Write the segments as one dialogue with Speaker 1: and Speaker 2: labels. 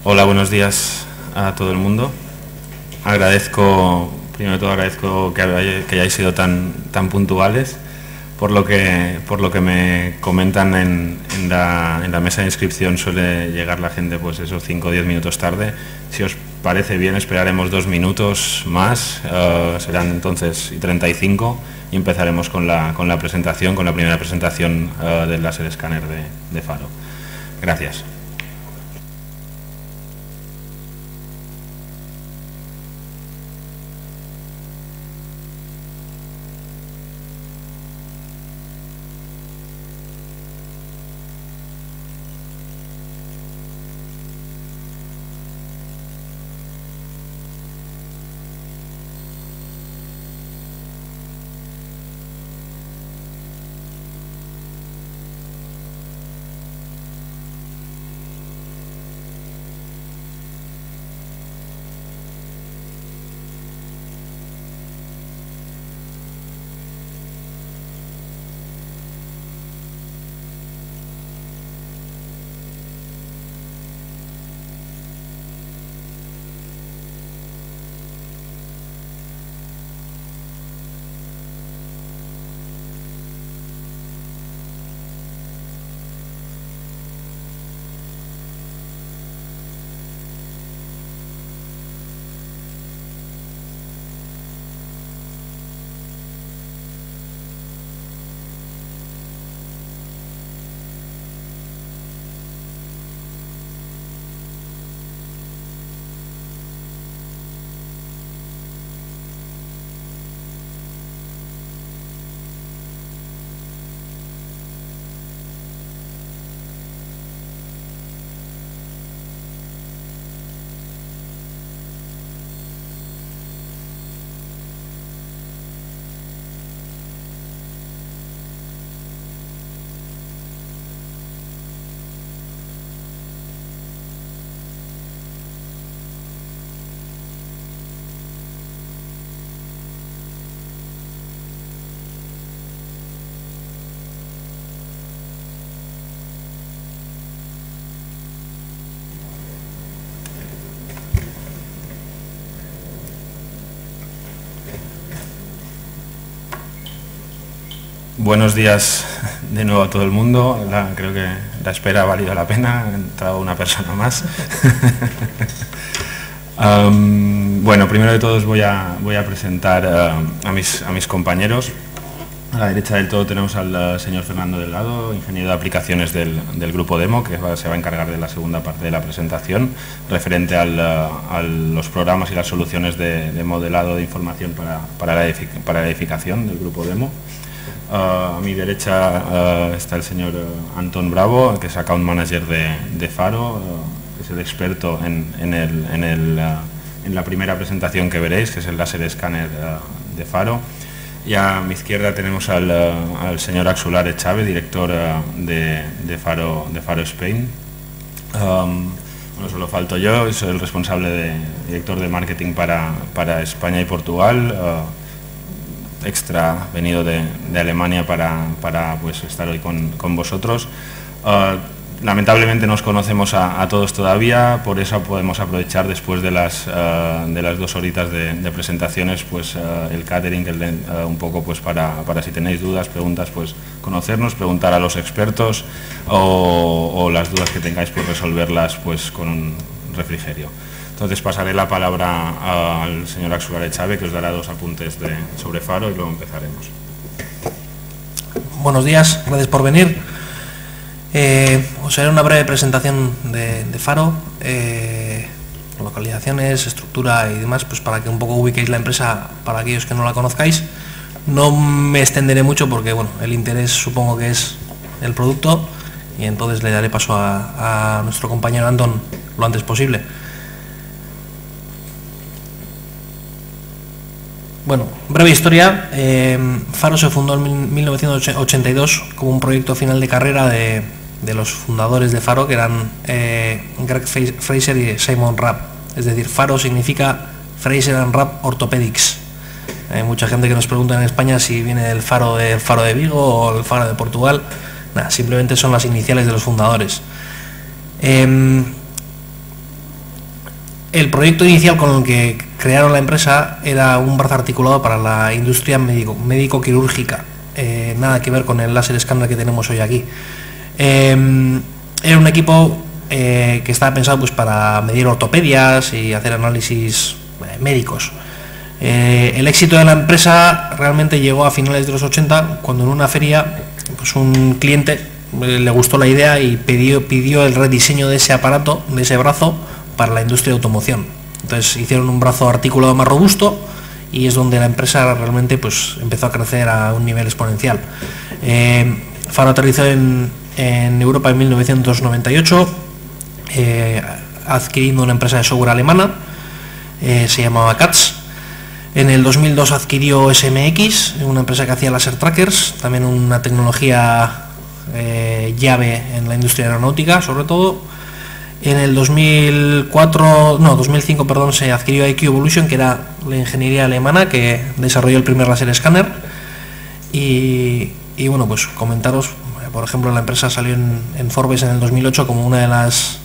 Speaker 1: Hola, buenos días a todo el mundo. Primero de todo agradezco que hayáis sido tan puntuales. Por lo que me comentan en la mesa de inscripción suele llegar la gente pues esos 5 o 10 minutos tarde. Si os parece bien, esperaremos 2 minutos más, serán entonces 35 y empezaremos con la presentación, con la primera presentación del láser escáner de Faro. Gracias. Buenos días de nuevo a todo el mundo. Creo que la espera ha valido la pena. Ha entrado una persona más. Bueno, primero de todos voy a presentar a mis compañeros. A la derecha del todo tenemos al señor Fernando Delgado, ingeniero de aplicaciones del Grupo Demo, que se va a encargar de la segunda parte de la presentación, referente a los programas y las soluciones de modelado de información para la edificación del Grupo Demo. A mi derecha está el señor Antón Bravo, que es Account Manager de Faro, que es el experto en la primera presentación que veréis, que es el láser escáner de Faro. Y a mi izquierda tenemos al señor Axular Echave, director de Faro Spain. Bueno, solo falto yo, soy el responsable director de marketing para España y Portugal. Extra venido de Alemania para pues, estar hoy con vosotros. Lamentablemente no os conocemos a todos todavía, por eso podemos aprovechar después de las 2 horitas de presentaciones pues, el catering, un poco pues, para si tenéis dudas, preguntas, pues conocernos, preguntar a los expertos o las dudas que tengáis, pues resolverlas pues, con un refrigerio. Entonces pasaré la palabra al señor Axular Echave, que os dará 2 apuntes sobre Faro y luego empezaremos.
Speaker 2: Buenos días, gracias por venir. Os haré una breve presentación de Faro, localizaciones, estructura y demás, pues para que un poco ubiquéis la empresa para aquellos que no la conozcáis. No me extenderé mucho porque bueno, el interés supongo que es el producto y entonces le daré paso a nuestro compañero Antón lo antes posible. Bueno, breve historia. Faro se fundó en 1982 como un proyecto final de carrera de los fundadores de Faro, que eran Greg Fraser y Simon Rapp. Es decir, Faro significa Fraser and Rapp Orthopedics. Hay mucha gente que nos pregunta en España si viene del Faro de Vigo o el Faro de Portugal. Nada, simplemente son las iniciales de los fundadores. el proyecto inicial con el que crearon la empresa era un brazo articulado para la industria médico-quirúrgica, nada que ver con el láser escáner que tenemos hoy aquí. Era un equipo que estaba pensado pues para medir ortopedias y hacer análisis médicos. El éxito de la empresa realmente llegó a finales de los 80, cuando en una feria pues un cliente le gustó la idea y pidió el rediseño de ese aparato, de ese brazo, para la industria de automoción. Entonces hicieron un brazo articulado más robusto y es donde la empresa realmente pues empezó a crecer a un nivel exponencial. Faro aterrizó en Europa en 1998, adquiriendo una empresa de software alemana, se llamaba CATS. En el 2002 adquirió SMX, una empresa que hacía laser trackers, también una tecnología llave en la industria aeronáutica, sobre todo. En el 2005, perdón, se adquirió IQ Evolution, que era la ingeniería alemana que desarrolló el primer láser escáner. Y bueno, pues comentaros, por ejemplo, la empresa salió en Forbes en el 2008 como una de las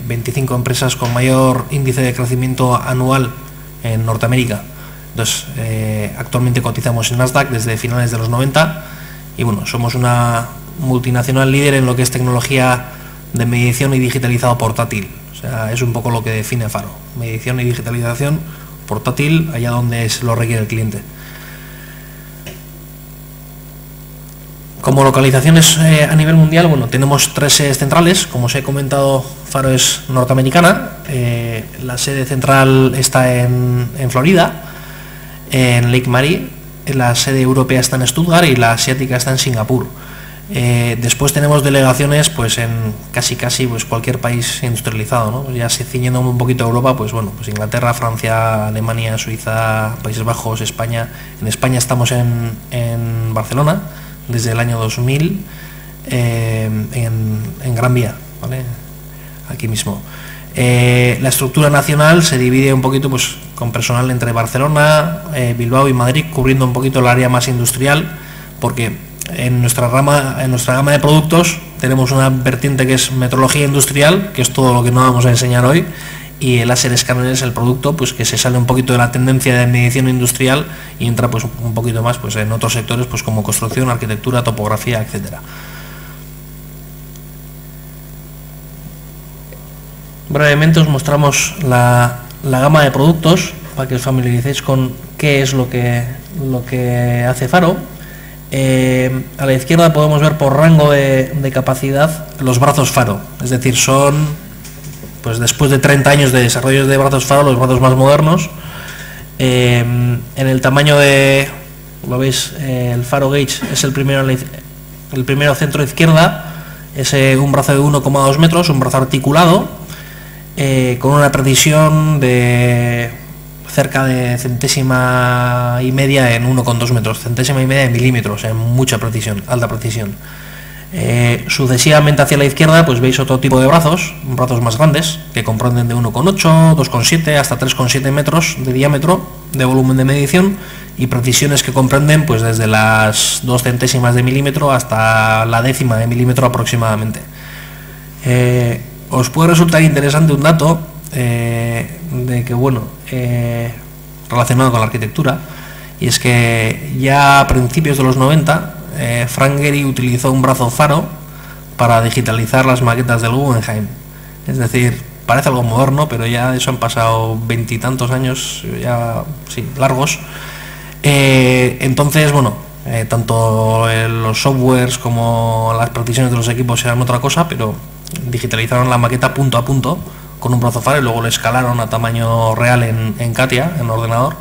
Speaker 2: 25 empresas con mayor índice de crecimiento anual en Norteamérica. Entonces, actualmente cotizamos en Nasdaq desde finales de los 90 y bueno, somos una multinacional líder en lo que es tecnología de medición y digitalizado portátil. O sea, es un poco lo que define Faro: medición y digitalización portátil allá donde se lo requiere el cliente. Como localizaciones a nivel mundial, bueno, tenemos 3 sedes centrales. Como os he comentado, Faro es norteamericana. La sede central está en Florida, en Lake Marie. La sede europea está en Stuttgart y la asiática está en Singapur. Después tenemos delegaciones pues en casi pues cualquier país industrializado, ¿no? Ya ciñendo un poquito a Europa, pues bueno, pues Inglaterra, Francia, Alemania, Suiza, Países Bajos, España. En España estamos en Barcelona desde el año 2000, en Gran Vía, ¿vale? Aquí mismo. La estructura nacional se divide un poquito pues con personal entre Barcelona, Bilbao y Madrid, cubriendo un poquito el área más industrial, porque en nuestra gama de productos tenemos una vertiente que es metrología industrial, que es todo lo que no vamos a enseñar hoy, y el láser escáner es el producto pues que se sale un poquito de la tendencia de medición industrial y entra pues un poquito más pues en otros sectores pues como construcción, arquitectura, topografía, etcétera. Brevemente os mostramos la gama de productos para que os familiaricéis con qué es lo que hace Faro. A la izquierda podemos ver por rango de capacidad los brazos Faro, es decir, son pues después de 30 años de desarrollo de brazos Faro, los brazos más modernos. En el tamaño de, lo veis, el Faro Gauge es el primero centro izquierda, es un brazo de 1,2 metros, un brazo articulado, con una precisión de cerca de centésima y media en 1,2 metros, centésima y media de milímetros, en mucha precisión, alta precisión. Sucesivamente hacia la izquierda pues veis otro tipo de brazos más grandes, que comprenden de 1,8, 2,7 hasta 3,7 metros de diámetro de volumen de medición, y precisiones que comprenden pues desde las 2 centésimas de milímetro hasta la décima de milímetro aproximadamente. Os puede resultar interesante un dato de que, bueno, relacionado con la arquitectura, y es que ya a principios de los 90 Frank Gehry utilizó un brazo Faro para digitalizar las maquetas del Guggenheim. Es decir, parece algo moderno, pero ya de eso han pasado 20 y tantos años, ya sí, largos. Entonces, bueno, tanto los softwares como las precisiones de los equipos eran otra cosa, pero digitalizaron la maqueta punto a punto con un brazo Faro y luego lo escalaron a tamaño real en CATIA, en ordenador,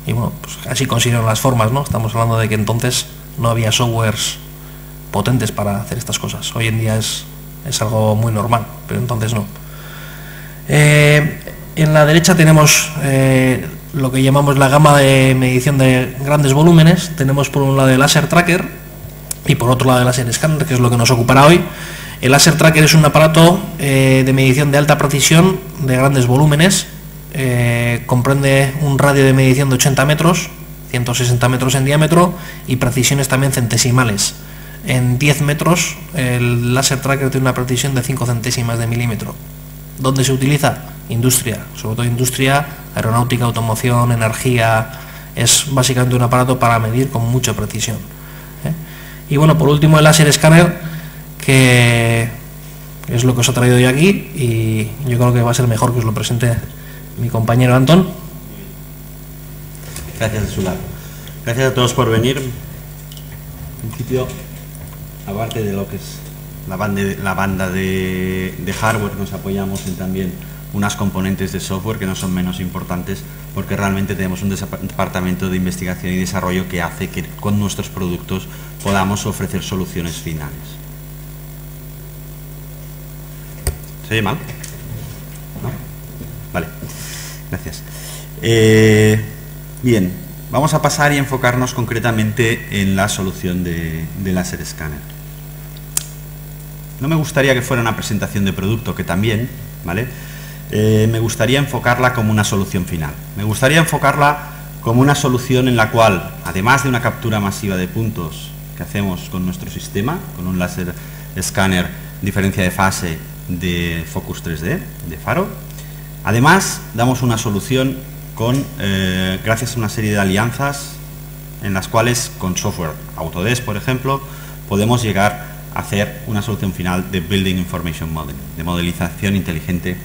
Speaker 2: y bueno, pues así consiguieron las formas, ¿no? Estamos hablando de que entonces no había softwares potentes para hacer estas cosas. Hoy en día es algo muy normal, pero entonces no. En la derecha tenemos lo que llamamos la gama de medición de grandes volúmenes. Tenemos por un lado el láser tracker y por otro lado el láser escáner, que es lo que nos ocupará hoy. El láser tracker es un aparato de medición de alta precisión de grandes volúmenes. Comprende un radio de medición de 80 metros, 160 metros en diámetro, y precisiones también centesimales. En 10 metros el láser tracker tiene una precisión de 5 centésimas de milímetro. ¿Dónde se utiliza? industria, sobre todo industria, aeronáutica, automoción, energía. Es básicamente un aparato para medir con mucha precisión. Y bueno, por último el láser escáner, que es lo que os ha traído hoy aquí, y yo creo que va a ser mejor que os lo presente mi compañero Antón.
Speaker 3: Gracias, Sular. Gracias a todos por venir. En principio, aparte de lo que es la banda de hardware, nos apoyamos en también unas componentes de software que no son menos importantes, porque realmente tenemos un departamento de investigación y desarrollo que hace que con nuestros productos podamos ofrecer soluciones finales. ¿Se oye mal? ¿No? Vale, gracias. Bien, vamos a pasar y enfocarnos concretamente en la solución de láser escáner. No me gustaría que fuera una presentación de producto, que también, ¿vale? Me gustaría enfocarla como una solución final. Me gustaría enfocarla como una solución en la cual, además de una captura masiva de puntos que hacemos con nuestro sistema, con un láser escáner diferencia de fase de Focus 3D, de Faro, además damos una solución con, gracias a una serie de alianzas en las cuales con software Autodesk, por ejemplo, podemos llegar a hacer una solución final de Building Information Modeling, de modelización inteligente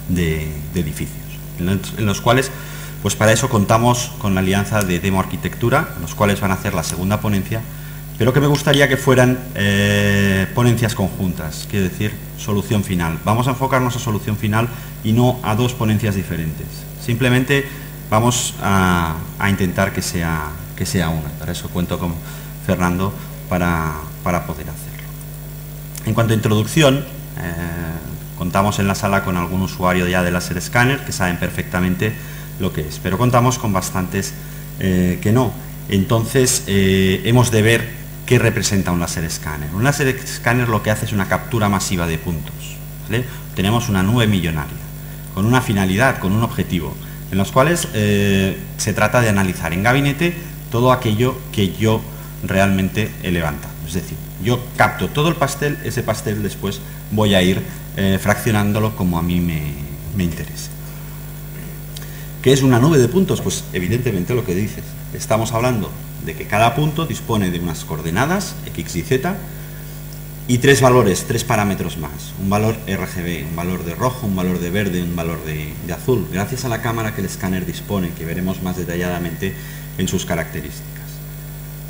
Speaker 3: de edificios, en los cuales, pues para eso contamos con la alianza de Demo Arquitectura, los cuales van a hacer la segunda ponencia, pero que me gustaría que fueran ponencias conjuntas, quiero decir, solución final. Vamos a enfocarnos a solución final y no a dos ponencias diferentes. Simplemente vamos a intentar que sea una. Para eso cuento con Fernando para poder hacerlo. En cuanto a introducción, contamos en la sala con algún usuario ya de láser escáner que saben perfectamente lo que es, pero contamos con bastantes que no. Entonces hemos de ver qué representa un láser escáner. Un láser escáner lo que hace es una captura masiva de puntos, ¿vale? Tenemos una nube millonaria con una finalidad, con un objetivo, en los cuales se trata de analizar en gabinete todo aquello que yo realmente he levantado. Es decir, yo capto todo el pastel, ese pastel después voy a ir fraccionándolo como a mí me interese. ¿Qué es una nube de puntos? Pues evidentemente lo que dices. Estamos hablando de que cada punto dispone de unas coordenadas, X y Z, y tres valores, tres parámetros más. Un valor RGB, un valor de rojo, un valor de verde, un valor de azul, gracias a la cámara que el escáner dispone, que veremos más detalladamente en sus características.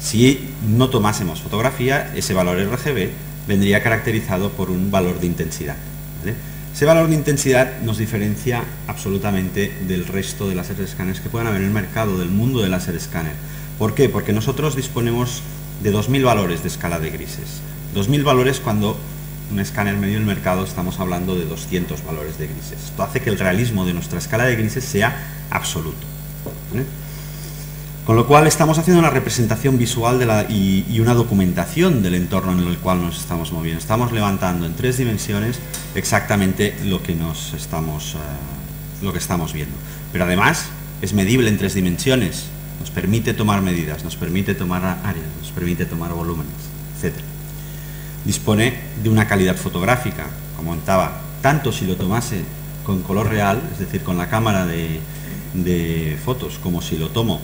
Speaker 3: Si no tomásemos fotografía, ese valor RGB vendría caracterizado por un valor de intensidad, ¿vale? Ese valor de intensidad nos diferencia absolutamente del resto de láser escáneres que puedan haber en el mercado, del mundo del láser escáner. ¿Por qué? Porque nosotros disponemos de 2000 valores de escala de grises. 2000 valores cuando un escáner medio del mercado estamos hablando de 200 valores de grises. Esto hace que el realismo de nuestra escala de grises sea absoluto, ¿vale? Con lo cual estamos haciendo una representación visual y una documentación del entorno en el cual nos estamos moviendo. Estamos levantando en 3 dimensiones exactamente lo que estamos viendo. Pero además es medible en 3 dimensiones. Nos permite tomar medidas, nos permite tomar áreas, nos permite tomar volúmenes, etc. Dispone de una calidad fotográfica, como comentaba, tanto si lo tomase con color real, es decir, con la cámara de fotos, como si lo tomo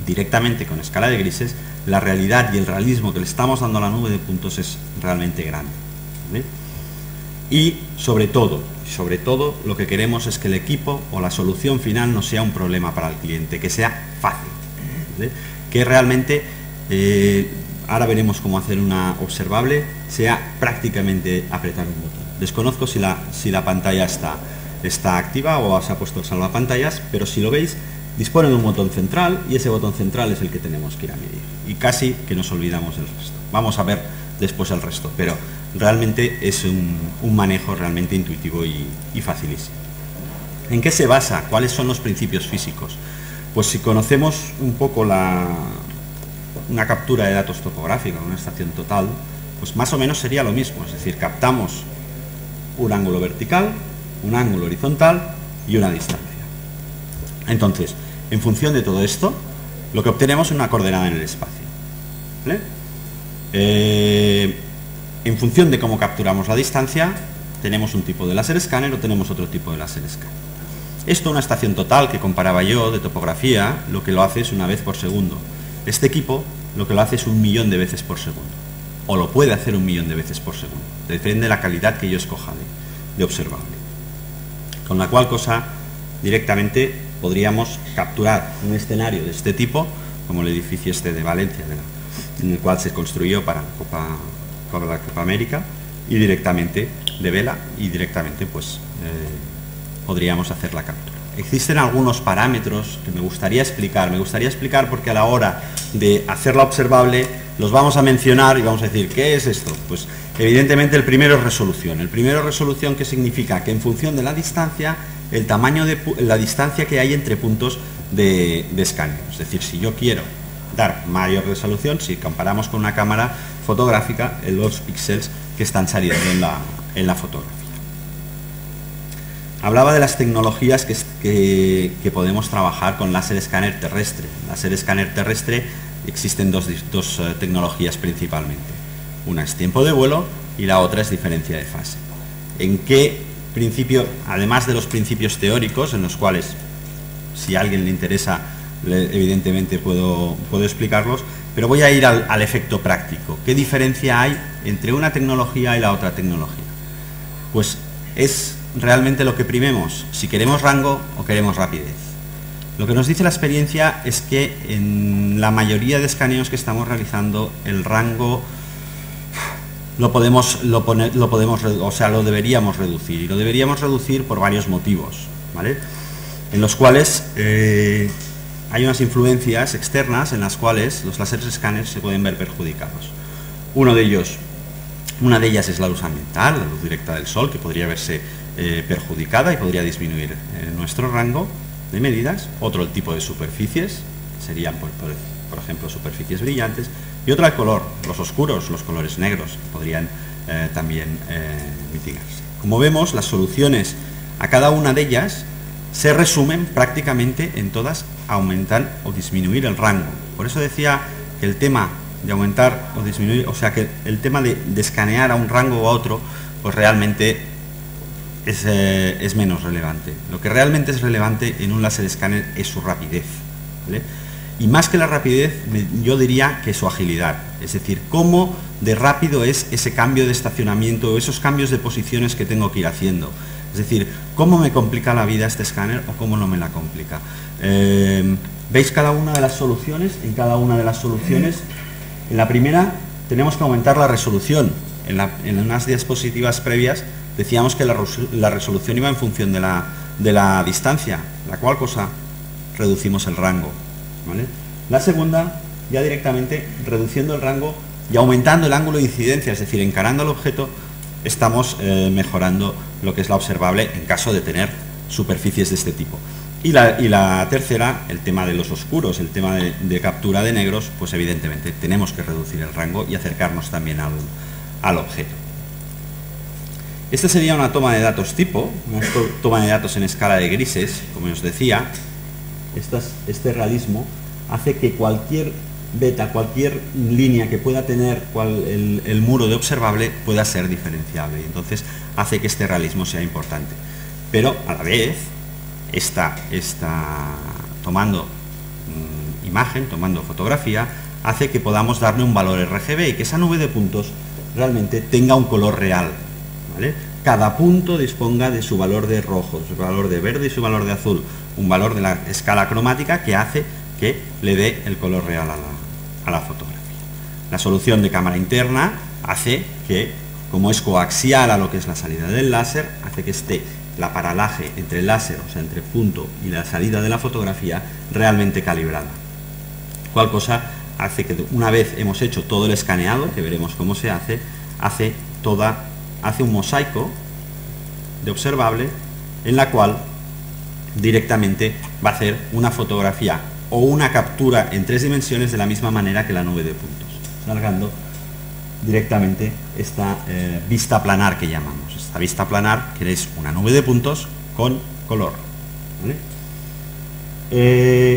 Speaker 3: directamente con escala de grises, la realidad y el realismo que le estamos dando a la nube de puntos es realmente grande, ¿vale? Y sobre todo, lo que queremos es que el equipo o la solución final no sea un problema para el cliente, que sea fácil, ¿vale? Que realmente, ahora veremos cómo hacer una observable, sea prácticamente apretar un botón. Desconozco si la pantalla está activa o se ha puesto el salvapantallas, pero si lo veis, dispone de un botón central y ese botón central es el que tenemos que ir a medir. Y casi que nos olvidamos del resto. Vamos a ver después el resto, pero realmente es un manejo realmente intuitivo y facilísimo. ¿En qué se basa? ¿Cuáles son los principios físicos? Pues si conocemos un poco una captura de datos topográfica, una estación total, pues más o menos sería lo mismo. Es decir, captamos un ángulo vertical, un ángulo horizontal y una distancia. Entonces, en función de todo esto, lo que obtenemos es una coordenada en el espacio, ¿vale? En función de cómo capturamos la distancia, tenemos un tipo de láser escáner o tenemos otro tipo de láser escáner. Esto, una estación total que comparaba yo de topografía, lo que lo hace es 1 vez por segundo. Este equipo lo que lo hace es 1.000.000 de veces por segundo, o lo puede hacer 1.000.000 de veces por segundo, depende de la calidad que yo escoja de observable. Con la cual cosa, directamente podríamos capturar un escenario de este tipo, como el edificio este de Valencia, en el cual se construyó para la Copa América, y directamente de vela, y directamente pues podríamos hacer la captura. Existen algunos parámetros que me gustaría explicar porque a la hora de hacerla observable los vamos a mencionar y vamos a decir, ¿qué es esto? Pues evidentemente el primero es resolución. El primero es resolución, que significa que en función de la distancia, el tamaño de la distancia que hay entre puntos de escaneo. Es decir, si yo quiero dar mayor resolución, si comparamos con una cámara fotográfica, en los píxeles que están saliendo en la fotografía. Hablaba de las tecnologías que podemos trabajar con láser escáner terrestre. Láser escáner terrestre, existen dos tecnologías principalmente. Una es tiempo de vuelo y la otra es diferencia de fase. ¿En qué principio, además de los principios teóricos, en los cuales, si a alguien le interesa, evidentemente puedo explicarlos, pero voy a ir al efecto práctico? ¿Qué diferencia hay entre una tecnología y la otra tecnología? Pues es realmente lo que primemos, si queremos rango o queremos rapidez. Lo que nos dice la experiencia es que en la mayoría de escaneos que estamos realizando, el rango lo deberíamos reducir, y lo deberíamos reducir por varios motivos, ¿vale? En los cuales hay unas influencias externas en las cuales los láseres escáneres se pueden ver perjudicados. Una de ellas es la luz ambiental, la luz directa del sol, que podría verse perjudicada y podría disminuir nuestro rango de medidas. Otro, el tipo de superficies, serían por ejemplo superficies brillantes, y otra, el color, los oscuros, los colores negros, que podrían también mitigarse. Como vemos, las soluciones a cada una de ellas se resumen prácticamente en todas aumentar o disminuir el rango. Por eso decía que el tema de aumentar o disminuir, o sea que el tema de escanear a un rango o a otro, pues realmente es menos relevante. Lo que realmente es relevante en un láser escáner es su rapidez, ¿vale? Y más que la rapidez, yo diría que su agilidad, es decir, cómo de rápido es ese cambio de estacionamiento o esos cambios de posiciones que tengo que ir haciendo. Es decir, cómo me complica la vida este escáner o cómo no me la complica. ¿Veis cada una de las soluciones? En cada una de las soluciones, en la primera tenemos que aumentar la resolución. En unas diapositivas previas decíamos que la resolución iba en función de la distancia, la cual cosa reducimos el rango, ¿vale? La segunda, ya directamente reduciendo el rango y aumentando el ángulo de incidencia, es decir, encarando al objeto, estamos mejorando lo que es la observable en caso de tener superficies de este tipo. Y la tercera, el tema de los oscuros, el tema de captura de negros, pues evidentemente tenemos que reducir el rango y acercarnos también al objeto. Esta sería una toma de datos tipo, una toma de datos en escala de grises, como os decía. Este realismo hace que cualquier beta, cualquier línea que pueda tener el muro de observable pueda ser diferenciable, y entonces hace que este realismo sea importante. Pero a la vez está tomando imagen, tomando fotografía, hace que podamos darle un valor RGB y que esa nube de puntos realmente tenga un color real, ¿vale? Cada punto disponga de su valor de rojo, su valor de verde y su valor de azul, un valor de la escala cromática que hace que le dé el color real a la fotografía. La solución de cámara interna hace que, como es coaxial a lo que es la salida del láser, hace que esté la paralaje entre el láser, o sea, entre punto y la salida de la fotografía, realmente calibrada. Cual cosa hace que, una vez hemos hecho todo el escaneado, que veremos cómo se hace un mosaico de observable en la cual directamente va a hacer una fotografía o una captura en 3 dimensiones de la misma manera que la nube de puntos, alargando directamente esta vista planar que llamamos. Esta vista planar, que es una nube de puntos con color, ¿vale?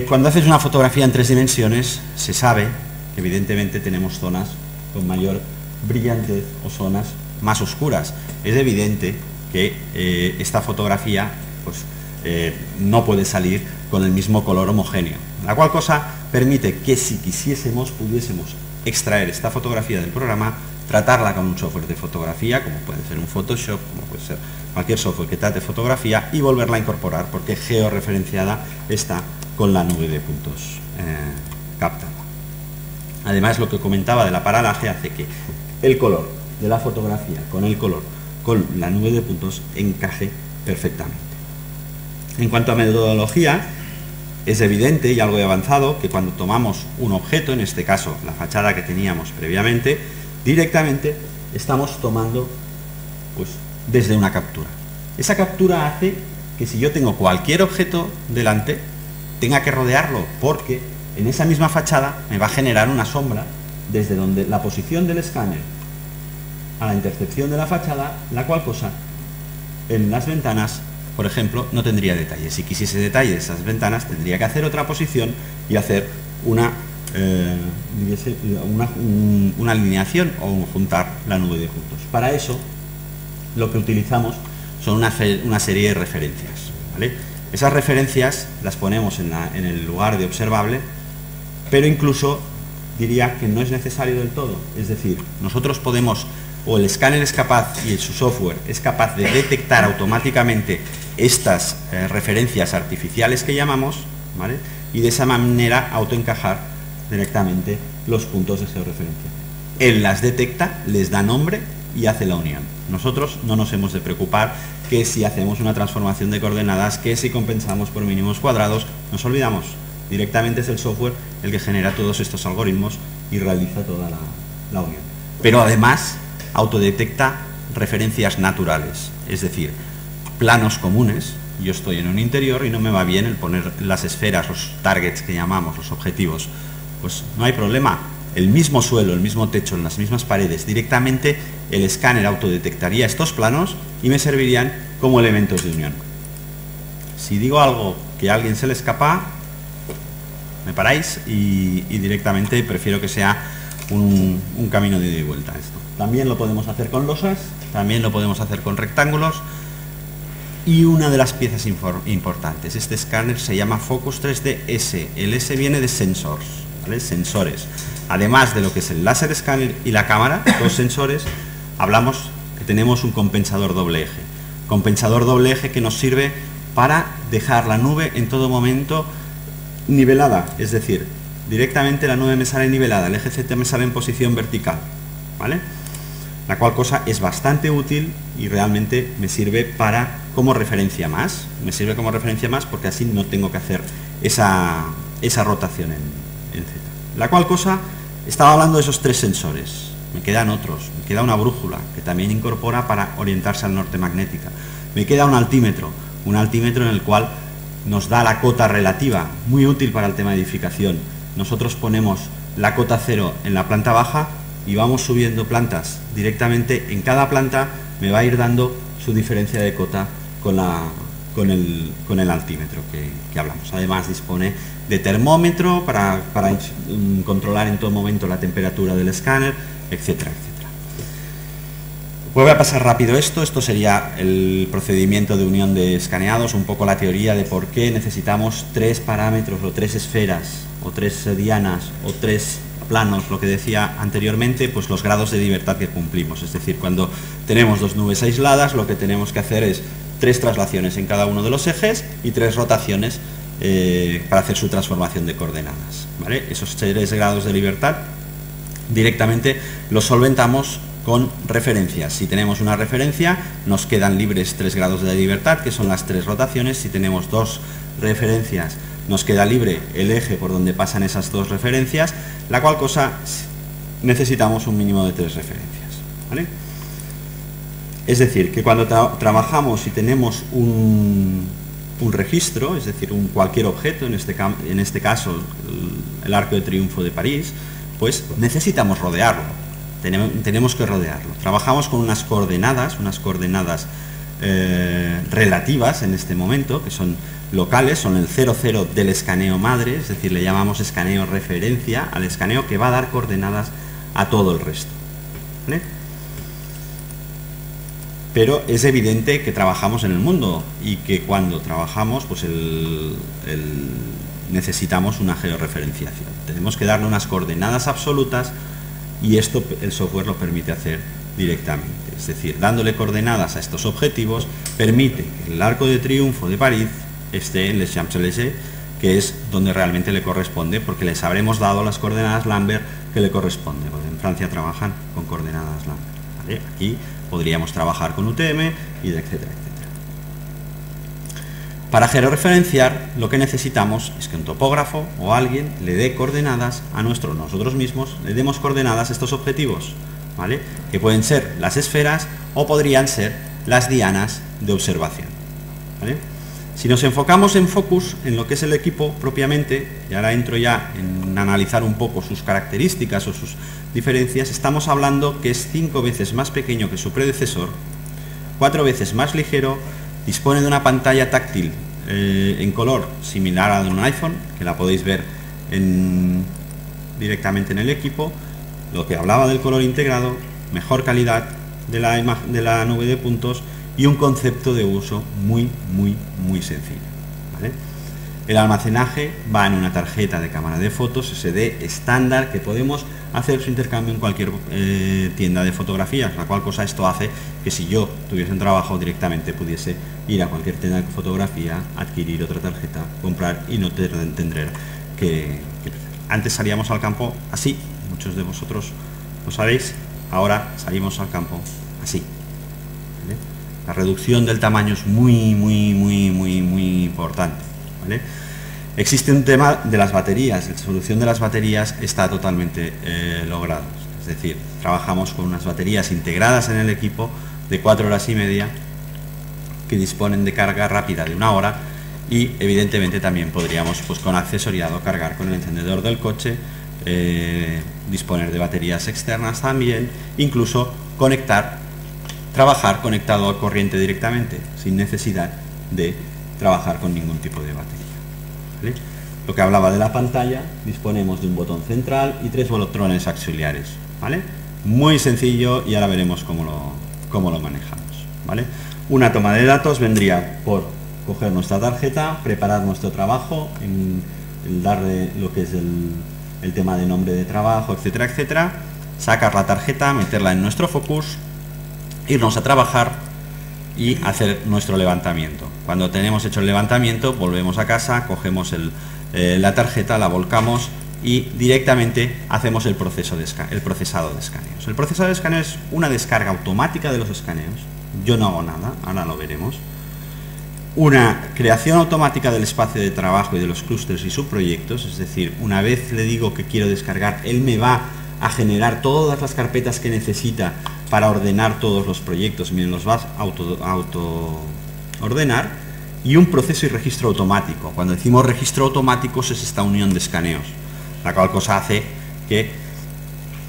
Speaker 3: Cuando haces una fotografía en 3 dimensiones, se sabe que evidentemente tenemos zonas con mayor brillantez o zonas más oscuras. Es evidente que esta fotografía pues, no puede salir con el mismo color homogéneo, la cual cosa permite que si quisiésemos pudiésemos extraer esta fotografía del programa, tratarla con un software de fotografía, como puede ser un Photoshop, como puede ser cualquier software que trate fotografía, y volverla a incorporar porque georreferenciada está con la nube de puntos captada. Además, lo que comentaba de la paralaje hace que el color de la fotografía con el color con la nube de puntos encaje perfectamente. En cuanto a metodología, es evidente y algo de avanzado que cuando tomamos un objeto, en este caso la fachada que teníamos previamente, directamente estamos tomando pues, desde una captura. Esa captura hace que si yo tengo cualquier objeto delante, tenga que rodearlo, porque en esa misma fachada me va a generar una sombra desde donde la posición del escáner a la intercepción de la fachada, la cual cosa en las ventanas, por ejemplo, no tendría detalles. Si quisiese detalles de esas ventanas, tendría que hacer otra posición y hacer una alineación o juntar la nube de puntos. Para eso, lo que utilizamos son una serie de referencias, ¿vale? Esas referencias las ponemos en el lugar de observable, pero incluso diría que no es necesario del todo. Es decir, nosotros podemos, o el escáner es capaz y su software es capaz de detectar automáticamente estas referencias artificiales que llamamos, ¿vale? Y de esa manera autoencajar directamente los puntos de georreferencia. Él las detecta, les da nombre y hace la unión. Nosotros no nos hemos de preocupar que si hacemos una transformación de coordenadas, que si compensamos por mínimos cuadrados, nos olvidamos. Directamente es el software el que genera todos estos algoritmos y realiza toda la unión. Pero además autodetecta referencias naturales, es decir, planos comunes. Yo estoy en un interior y no me va bien el poner las esferas, los targets que llamamos, los objetivos. Pues no hay problema. El mismo suelo, el mismo techo, en las mismas paredes, directamente el escáner autodetectaría estos planos y me servirían como elementos de unión. Si digo algo que a alguien se le escapa, me paráis y directamente prefiero que sea un camino de ida y vuelta esto. También lo podemos hacer con losas, también lo podemos hacer con rectángulos. Y una de las piezas importantes, este escáner se llama Focus 3D S. El S viene de sensors, ¿vale? Sensores. Además de lo que es el láser escáner y la cámara, dos sensores, hablamos que tenemos un compensador doble eje. Compensador doble eje que nos sirve para dejar la nube en todo momento nivelada, es decir, directamente la nube me sale nivelada, el eje Z me sale en posición vertical, ¿vale? La cual cosa es bastante útil y realmente me sirve como referencia más. Me sirve como referencia más porque así no tengo que hacer esa rotación en Z. La cual cosa, estaba hablando de esos tres sensores. Me quedan otros. Me queda una brújula que también incorpora para orientarse al norte magnética. Me queda un altímetro en el cual nos da la cota relativa, muy útil para el tema de edificación. Nosotros ponemos la cota 0 en la planta baja y vamos subiendo plantas. Directamente en cada planta me va a ir dando su diferencia de cota con el altímetro que hablamos. Además dispone de termómetro para controlar en todo momento la temperatura del escáner, etcétera, etcétera. Voy a pasar rápido esto sería el procedimiento de unión de escaneados, un poco la teoría de por qué necesitamos tres parámetros o tres esferas o tres dianas o tres planos, lo que decía anteriormente, pues los grados de libertad que cumplimos. Es decir, cuando tenemos dos nubes aisladas, lo que tenemos que hacer es tres traslaciones en cada uno de los ejes y tres rotaciones para hacer su transformación de coordenadas, ¿vale? Esos 3 grados de libertad directamente los solventamos con referencias. Si tenemos una referencia, nos quedan libres 3 grados de libertad, que son las 3 rotaciones. Si tenemos 2 referencias, nos queda libre el eje por donde pasan esas 2 referencias, la cual cosa necesitamos un mínimo de 3 referencias, ¿vale? Es decir, que cuando trabajamos y tenemos un registro, es decir, cualquier objeto, en este caso el Arco de Triunfo de París, pues necesitamos rodearlo, tenemos que rodearlo. Trabajamos con unas coordenadas relativas en este momento, que son locales, son el 00 del escaneo madre, es decir, le llamamos escaneo referencia al escaneo que va a dar coordenadas a todo el resto, ¿vale? pero es evidente que trabajamos en el mundo y que cuando trabajamos pues necesitamos una georreferenciación. Tenemos que darle unas coordenadas absolutas y esto el software lo permite hacer directamente. Es decir, dándole coordenadas a estos objetivos permite que el Arco de Triunfo de París esté en Les Champs-Élysées, que es donde realmente le corresponde, porque les habremos dado las coordenadas Lambert que le corresponde, porque en Francia trabajan con coordenadas Lambert, ¿vale? Aquí podríamos trabajar con UTM, y etcétera, etcétera. Para georreferenciar, lo que necesitamos es que un topógrafo o alguien le dé coordenadas a nosotros mismos, le demos coordenadas a estos objetivos, ¿vale? Que pueden ser las esferas o podrían ser las dianas de observación, ¿vale? Si nos enfocamos en Focus, en lo que es el equipo propiamente, y ahora entro ya en analizar un poco sus características o sus diferencias, estamos hablando que es 5 veces más pequeño que su predecesor, 4 veces más ligero, dispone de una pantalla táctil en color similar a la de un iPhone, que la podéis ver directamente en el equipo, lo que hablaba del color integrado, mejor calidad de la nube de puntos y un concepto de uso muy sencillo, ¿vale? El almacenaje va en una tarjeta de cámara de fotos SD estándar que podemos hacer su intercambio en cualquier tienda de fotografías, la cual cosa esto hace que si yo tuviese un trabajo directamente pudiese ir a cualquier tienda de fotografía, adquirir otra tarjeta, comprar y no tendré que antes salíamos al campo así, muchos de vosotros lo sabéis, ahora salimos al campo así, ¿vale? La reducción del tamaño es muy importante, ¿vale? Existe un tema de las baterías. La solución de las baterías está totalmente lograda. Es decir, trabajamos con unas baterías integradas en el equipo de 4 horas y media que disponen de carga rápida de 1 hora y evidentemente también podríamos, pues con accesoriado, cargar con el encendedor del coche, disponer de baterías externas también, incluso trabajar conectado a corriente directamente, sin necesidad de trabajar con ningún tipo de batería, ¿vale? Lo que hablaba de la pantalla, disponemos de un botón central y 3 botones auxiliares, ¿vale? Muy sencillo y ahora veremos cómo lo manejamos, ¿vale? Una toma de datos vendría por coger nuestra tarjeta, preparar nuestro trabajo, darle lo que es el tema de nombre de trabajo, etcétera, etcétera, sacar la tarjeta, meterla en nuestro Focus, irnos a trabajar y hacer nuestro levantamiento. Cuando tenemos hecho el levantamiento, volvemos a casa, cogemos la tarjeta, la volcamos y directamente hacemos el procesado de escaneos. El procesado de escaneos es una descarga automática de los escaneos. Yo no hago nada, ahora lo veremos. Una creación automática del espacio de trabajo y de los clústeres y subproyectos, es decir, una vez le digo que quiero descargar, él me va a generar todas las carpetas que necesita para ordenar todos los proyectos, miren, los va a auto ordenar, y un proceso y registro automático. Cuando decimos registro automático es esta unión de escaneos, la cual cosa hace que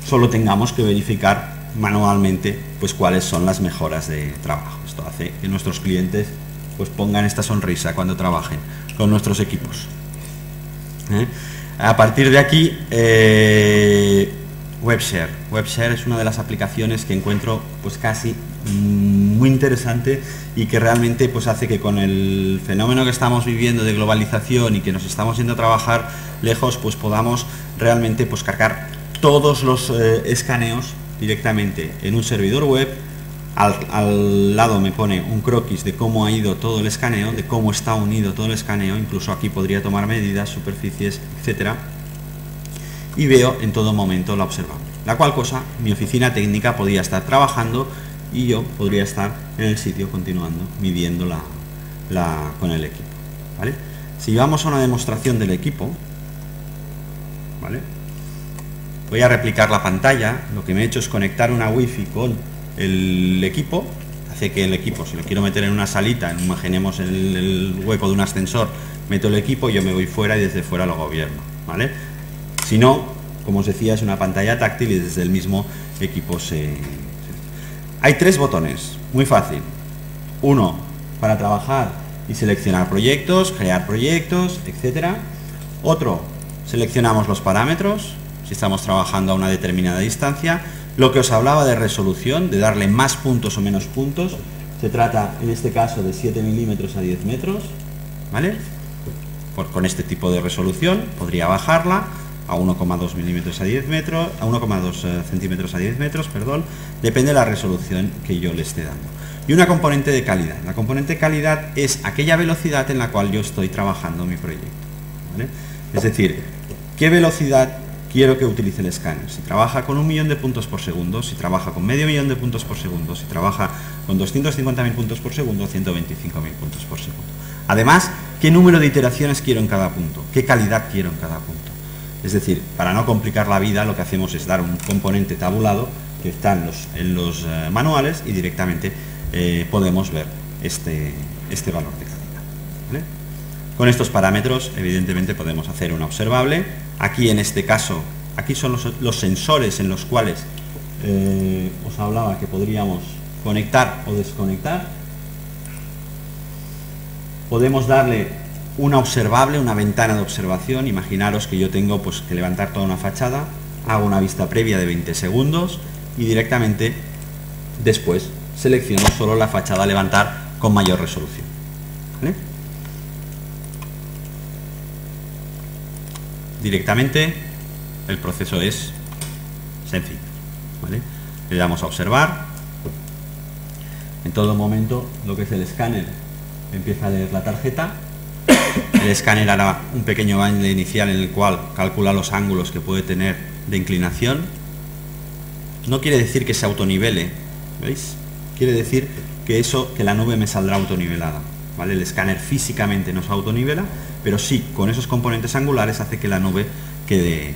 Speaker 3: solo tengamos que verificar manualmente pues cuáles son las mejoras de trabajo. Esto hace que nuestros clientes pues pongan esta sonrisa cuando trabajen con nuestros equipos. A partir de aquí, WebShare. WebShare es una de las aplicaciones que encuentro pues casi muy interesante y que realmente pues hace que con el fenómeno que estamos viviendo de globalización y que nos estamos yendo a trabajar lejos, pues podamos realmente pues cargar todos los escaneos directamente en un servidor web. Al lado me pone un croquis de cómo ha ido todo el escaneo, de cómo está unido todo el escaneo, incluso aquí podría tomar medidas, superficies, etcétera, y veo en todo momento la observable, la cual cosa mi oficina técnica podría estar trabajando y yo podría estar en el sitio continuando midiendo con el equipo, ¿vale? Si vamos a una demostración del equipo, ¿vale? Voy a replicar la pantalla. Lo que me he hecho es conectar una wifi con el equipo, hace que el equipo, si lo quiero meter en una salita, imaginemos el hueco de un ascensor, meto el equipo, yo me voy fuera y desde fuera lo gobierno, ¿vale? Si no, como os decía, es una pantalla táctil y desde el mismo equipo Hay 3 botones, muy fácil. Uno para trabajar y seleccionar proyectos, crear proyectos, etcétera. Otro, seleccionamos los parámetros, si estamos trabajando a una determinada distancia, Lo que os hablaba de resolución, de darle más puntos o menos puntos, se trata en este caso de 7 milímetros a 10 metros, ¿vale? Con este tipo de resolución podría bajarla a 1,2 milímetros a 10 metros, a 1,2 centímetros a 10 metros, perdón, depende de la resolución que yo le esté dando. Y una componente de calidad. La componente de calidad es aquella velocidad en la cual yo estoy trabajando mi proyecto, ¿vale? Es decir, ¿qué velocidad quiero que utilice el escáner? Si trabaja con 1 millón de puntos por segundo, si trabaja con medio millón de puntos por segundo, si trabaja con 250.000 puntos por segundo, 125.000 puntos por segundo. Además, ¿qué número de iteraciones quiero en cada punto? ¿Qué calidad quiero en cada punto? Es decir, para no complicar la vida, lo que hacemos es dar un componente tabulado que está en los manuales y directamente podemos ver este valor de calidad, ¿vale? Con estos parámetros, evidentemente, podemos hacer una observable. Aquí, en este caso, aquí son los sensores en los cuales os hablaba que podríamos conectar o desconectar. Podemos darle una observable, una ventana de observación. Imaginaros que yo tengo pues, que levantar toda una fachada, hago una vista previa de 20 segundos y directamente después selecciono solo la fachada a levantar con mayor resolución, ¿vale? Directamente el proceso es sencillo, ¿vale? Le damos a observar. En todo momento lo que es el escáner empieza a leer la tarjeta. El escáner hará un pequeño baile inicial en el cual calcula los ángulos que puede tener de inclinación. No quiere decir que se autonivele, ¿veis? Quiere decir que la nube me saldrá autonivelada, ¿vale? El escáner físicamente no se autonivela, pero sí, con esos componentes angulares hace que la nube quede.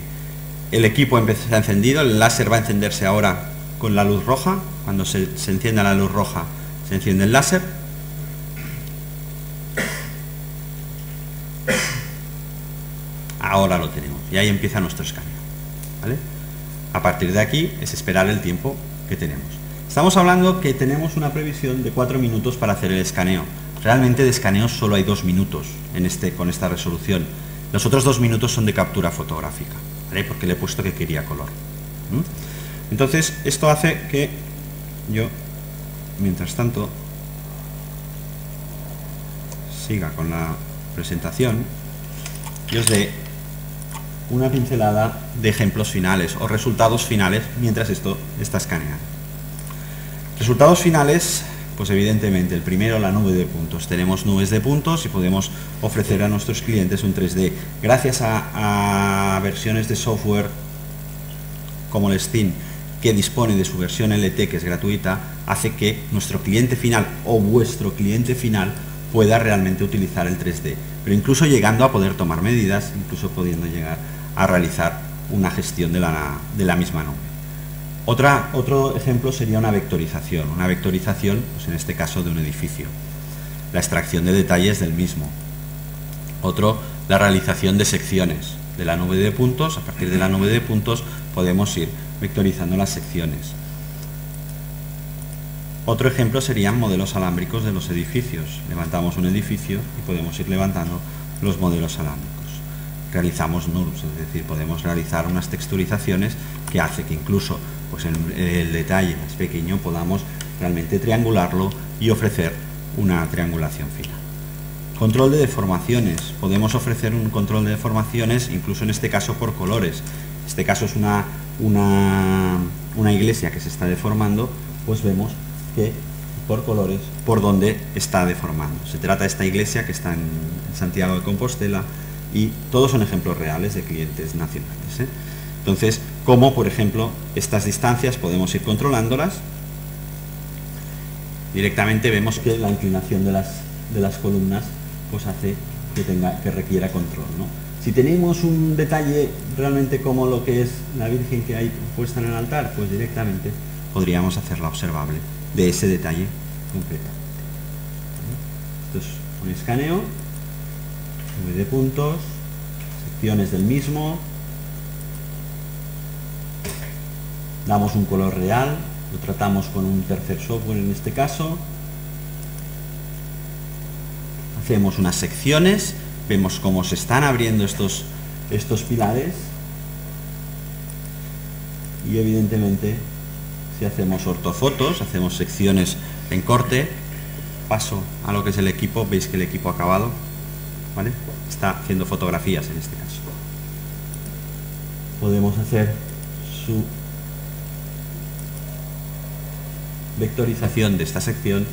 Speaker 3: El equipo está encendido, el láser va a encenderse ahora con la luz roja. Cuando se encienda la luz roja, se enciende el láser. Ahora lo tenemos y ahí empieza nuestro escaneo, ¿vale? A partir de aquí es esperar el tiempo que tenemos. Estamos hablando que tenemos una previsión de 4 minutos para hacer el escaneo. Realmente de escaneo solo hay 2 minutos con esta resolución. Los otros 2 minutos son de captura fotográfica, ¿vale? Porque le he puesto que quería color. Entonces esto hace que yo, mientras tanto, siga con la presentación y os dé una pincelada de ejemplos finales o resultados finales mientras esto está escaneando. Resultados finales, pues evidentemente el primero, la nube de puntos. Tenemos nubes de puntos y podemos ofrecer a nuestros clientes un 3D. Gracias a versiones de software como el Steam, que dispone de su versión LT, que es gratuita, hace que nuestro cliente final o vuestro cliente final pueda realmente utilizar el 3D, pero incluso llegando a poder tomar medidas, incluso pudiendo llegar a realizar una gestión de la misma nube. Otro ejemplo sería una vectorización, pues en este caso de un edificio, la extracción de detalles del mismo. Otro, la realización de secciones de la nube de puntos. A partir de la nube de puntos podemos ir vectorizando las secciones. Otro ejemplo serían modelos alámbricos de los edificios. Levantamos un edificio y podemos ir levantando los modelos alámbricos. Realizamos NURBS, es decir, podemos realizar unas texturizaciones que hace que incluso pues el detalle más pequeño podamos realmente triangularlo y ofrecer una triangulación fina. Control de deformaciones. Podemos ofrecer un control de deformaciones incluso en este caso por colores. En este caso es una iglesia que se está deformando, pues vemos que por colores por donde está deformando. Se trata de esta iglesia que está en Santiago de Compostela y todos son ejemplos reales de clientes nacionales, ¿eh? Entonces, como por ejemplo estas distancias podemos ir controlándolas. Directamente vemos que la inclinación de las columnas pues hace que requiera control, ¿no? Si tenemos un detalle realmente como lo que es la Virgen que hay puesta en el altar, pues directamente podríamos hacerla observable de ese detalle concreto. Esto es un escaneo, nube de puntos, secciones del mismo, damos un color real, lo tratamos con un tercer software en este caso, hacemos unas secciones, vemos cómo se están abriendo estos pilares y evidentemente si hacemos ortofotos, hacemos secciones en corte, paso a lo que es el equipo, veis que el equipo acabado, ¿vale?, está haciendo fotografías en este caso. Podemos hacer su vectorización de esta sección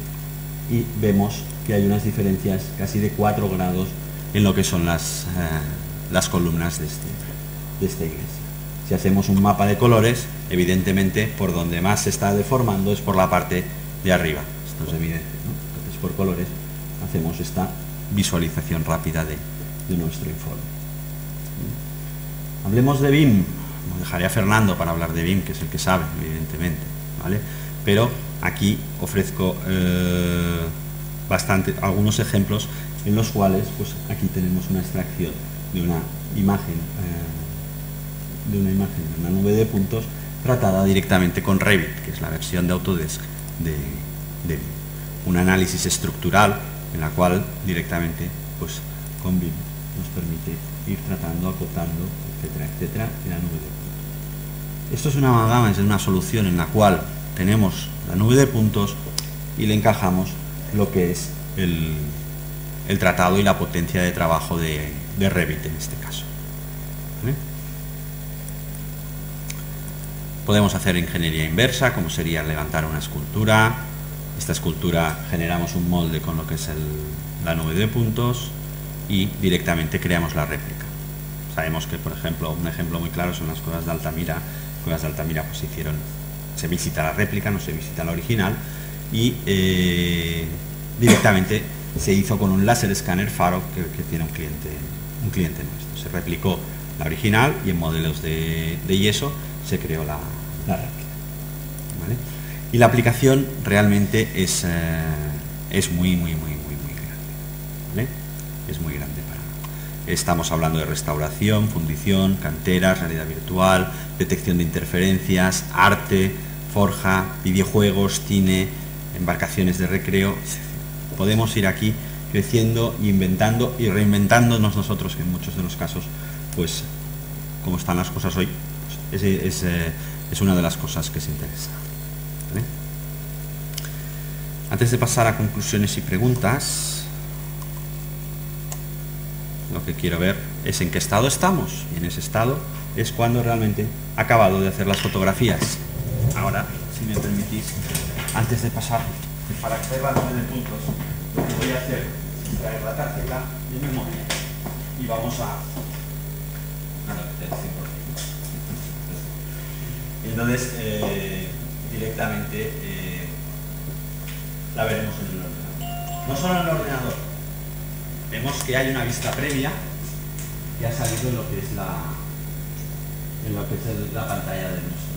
Speaker 3: y vemos que hay unas diferencias casi de 4 grados en lo que son las columnas de esta iglesia. Si hacemos un mapa de colores, evidentemente por donde más se está deformando es por la parte de arriba. Esto es evidente, ¿no? Entonces por colores hacemos esta visualización rápida de nuestro informe. Hablemos de BIM. Dejaré a Fernando para hablar de BIM, que es el que sabe, evidentemente, ¿vale? Pero aquí ofrezco algunos ejemplos en los cuales, pues aquí tenemos una extracción de una imagen de una nube de puntos tratada directamente con Revit, que es la versión de Autodesk de BIM. Un análisis estructural en la cual directamente, pues con BIM nos permite ir tratando, acotando, etcétera, etcétera, en la nube de puntos. Esto es una amalgama, es una solución en la cual tenemos la nube de puntos y le encajamos lo que es el tratado y la potencia de trabajo de Revit en este caso. ¿Vale? Podemos hacer ingeniería inversa, como sería levantar una escultura. Esta escultura generamos un molde con lo que es la nube de puntos y directamente creamos la réplica. Sabemos que, por ejemplo, un ejemplo muy claro son las Cuevas de Altamira. Cuevas de Altamira pues se visita la réplica, no se visita la original, y directamente se hizo con un láser escáner Faro que tiene un cliente nuestro. Se replicó la original y en modelos de yeso se creó la réplica. ¿Vale? Y la aplicación realmente es muy grande. ¿Vale? Es muy grande. Estamos hablando de restauración, fundición, canteras, realidad virtual, detección de interferencias, arte, forja, videojuegos, cine, embarcaciones de recreo. Podemos ir aquí creciendo, inventando y reinventándonos nosotros, que en muchos de los casos, pues, como están las cosas hoy, pues, es una de las cosas que se interesa. ¿Vale? Antes de pasar a conclusiones y preguntas, lo que quiero ver es en qué estado estamos, y en ese estado es cuando realmente he acabado de hacer las fotografías. Ahora, si me permitís, antes de pasar para hacer la nube de puntos, lo que voy a hacer es traer la tarjeta de memoria y vamos a entonces directamente la veremos en el ordenador. No solo en el ordenador, vemos que hay una vista previa que ha salido en lo que es la pantalla de nuestro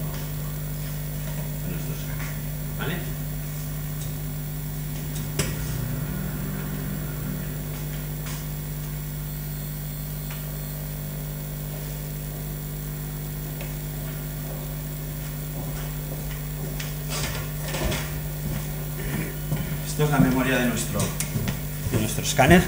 Speaker 3: escáner. ¿Vale? Esto es la memoria de nuestro escáner.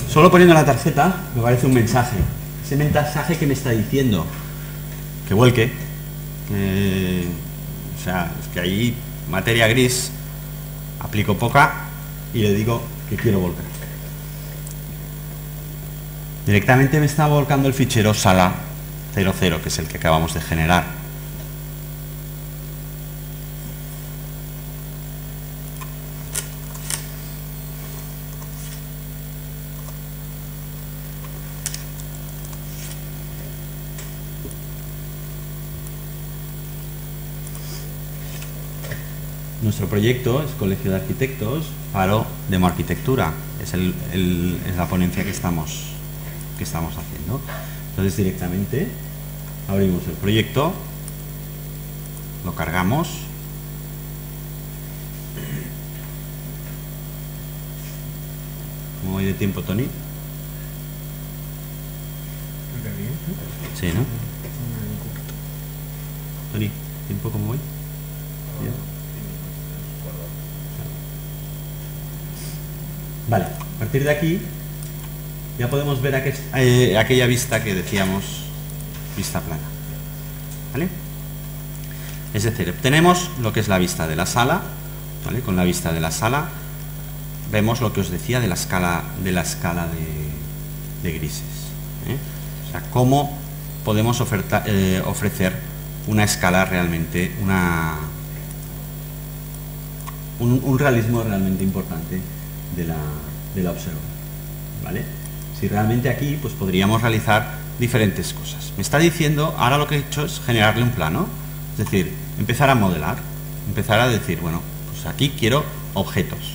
Speaker 3: Solo poniendo la tarjeta me aparece un mensaje. Ese mensaje que me está diciendo que vuelque, o sea, es que ahí materia gris, aplico poca y le digo que quiero volcar. Directamente me está volcando el fichero sala 00, que es el que acabamos de generar. Nuestro proyecto es Colegio de Arquitectos, Faro Demoarquitectura. Es la ponencia que estamos haciendo. Entonces directamente abrimos el proyecto, lo cargamos. ¿Cómo voy de tiempo, Tony? Sí, ¿no? Tony, ¿tiempo cómo voy? Bien. Vale, a partir de aquí ya podemos ver aquella vista que decíamos, vista plana. ¿Vale? Es decir, obtenemos lo que es la vista de la sala, ¿vale? Con la vista de la sala vemos lo que os decía de la escala de grises, ¿eh? O sea, cómo podemos ofrecer una escala realmente, un realismo realmente importante de la observación, ¿vale? Si realmente aquí pues podríamos realizar diferentes cosas. Me está diciendo, ahora lo que he hecho es generarle un plano, es decir, empezar a modelar, empezar a decir, bueno, pues aquí quiero objetos.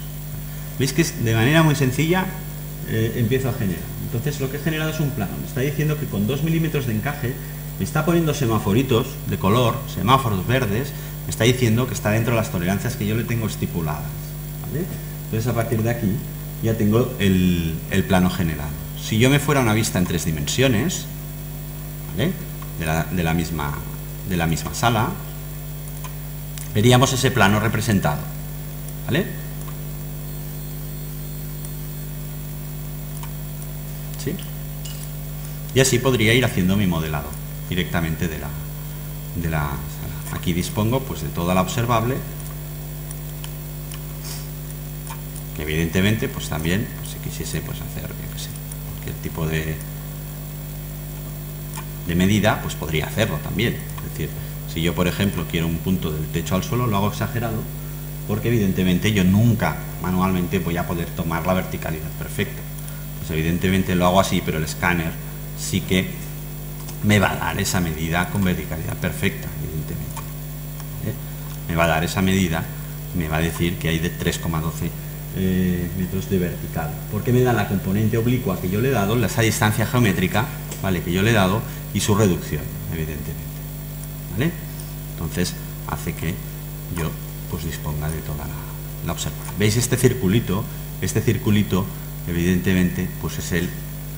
Speaker 3: ¿Veis que de manera muy sencilla empiezo a generar? Entonces lo que he generado es un plano. Me está diciendo que con 2 milímetros de encaje me está poniendo semaforitos de color, semáforos verdes, me está diciendo que está dentro de las tolerancias que yo le tengo estipuladas, ¿vale? Entonces a partir de aquí ya tengo el plano generado. Si yo me fuera a una vista en 3 dimensiones, ¿vale? de la misma sala, veríamos ese plano representado, ¿vale? ¿Sí? Y así podría ir haciendo mi modelado directamente de la sala. Aquí dispongo pues de toda la observable, que evidentemente pues también pues, si quisiese pues hacer yo qué sé, cualquier tipo de medida pues podría hacerlo también. Es decir, si yo por ejemplo quiero un punto del techo al suelo, lo hago exagerado porque evidentemente yo nunca manualmente voy a poder tomar la verticalidad perfecta. Pues evidentemente lo hago así, pero el escáner sí que me va a dar esa medida con verticalidad perfecta, evidentemente. Me va a dar esa medida, me va a decir que hay de 3,12 metros de vertical, porque me da la componente oblicua que yo le he dado, esa distancia geométrica, ¿vale? Que yo le he dado y su reducción, evidentemente, ¿vale? Entonces hace que yo pues disponga de toda la observación. ¿Veis este circulito? Este circulito evidentemente pues es el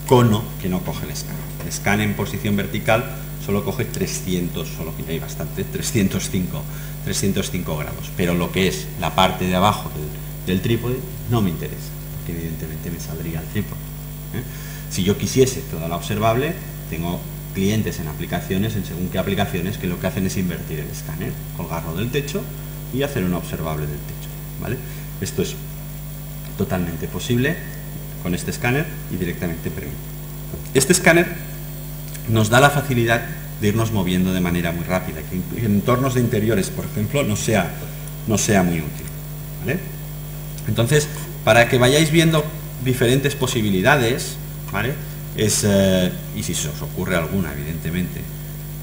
Speaker 3: cono que no coge el escáner. El escáner en posición vertical solo coge 300, solo que hay bastante, 305 grados, pero lo que es la parte de abajo del trípode no me interesa, porque evidentemente me saldría el trípode, ¿eh? Si yo quisiese toda la observable, tengo clientes en aplicaciones, en según qué aplicaciones, que lo que hacen es invertir el escáner, colgarlo del techo y hacer una observable del techo, ¿vale? Esto es totalmente posible con este escáner y directamente permite. Este escáner nos da la facilidad de irnos moviendo de manera muy rápida, que en entornos de interiores, por ejemplo, no sea muy útil, ¿vale? Entonces, para que vayáis viendo diferentes posibilidades, ¿vale? Y si se os ocurre alguna, evidentemente,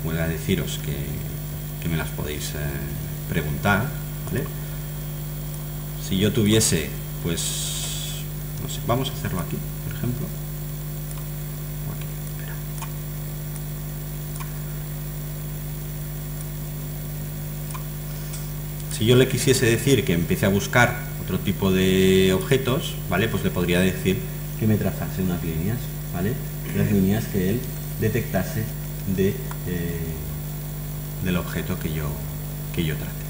Speaker 3: voy a deciros que me las podéis preguntar, ¿vale? Si yo tuviese, pues, no sé, vamos a hacerlo aquí, por ejemplo. Si yo le quisiese decir que empiece a buscar otro tipo de objetos, ¿vale? Pues le podría decir que me trazase unas líneas, ¿vale? Las líneas que él detectase del objeto que yo trate,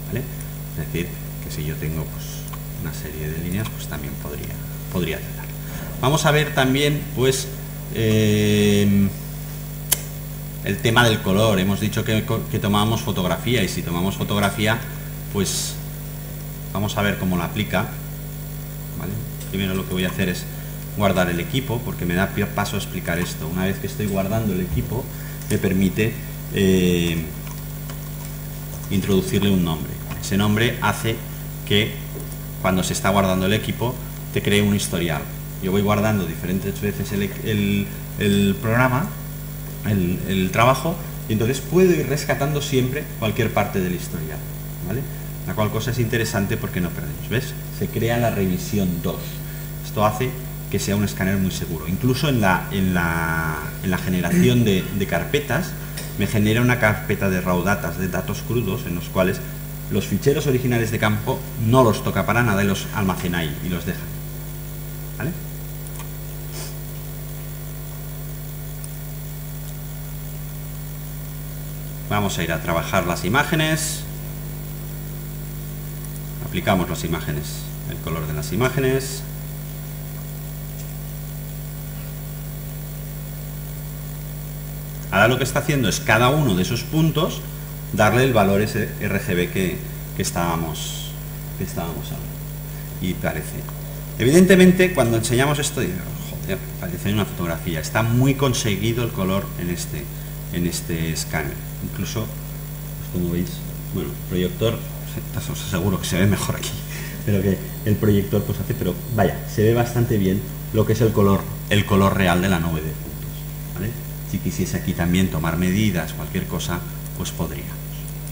Speaker 3: ¿vale? Es decir, que si yo tengo pues una serie de líneas, pues también podría tratar. Vamos a ver también pues el tema del color. Hemos dicho que tomábamos fotografía, y si tomamos fotografía, pues vamos a ver cómo la aplica, ¿vale? Primero lo que voy a hacer es guardar el equipo, porque me da paso a explicar esto. Una vez que estoy guardando el equipo, me permite introducirle un nombre. Ese nombre hace que cuando se está guardando el equipo te cree un historial. Yo voy guardando diferentes veces el programa, el trabajo, y entonces puedo ir rescatando siempre cualquier parte del historial, ¿vale? La cual cosa es interesante porque no perdemos. ¿Ves? Se crea la revisión 2. Esto hace que sea un escáner muy seguro. Incluso en la generación de carpetas, me genera una carpeta de raw data, de datos crudos, en los cuales los ficheros originales de campo no los toca para nada y los almacena ahí y los deja, ¿vale? Vamos a ir a trabajar las imágenes. Aplicamos las imágenes, el color de las imágenes. Ahora lo que está haciendo es cada uno de esos puntos darle el valor ese RGB que estábamos hablando. Y parece. Evidentemente, cuando enseñamos esto, joder, parece una fotografía. Está muy conseguido el color en este escáner. Incluso, pues como veis, bueno, el proyector, os aseguro que se ve mejor aquí, pero que el proyector pues hace, pero vaya, se ve bastante bien lo que es el color real de la nube de puntos, ¿vale? Si quisiese aquí también tomar medidas, cualquier cosa, pues podríamos,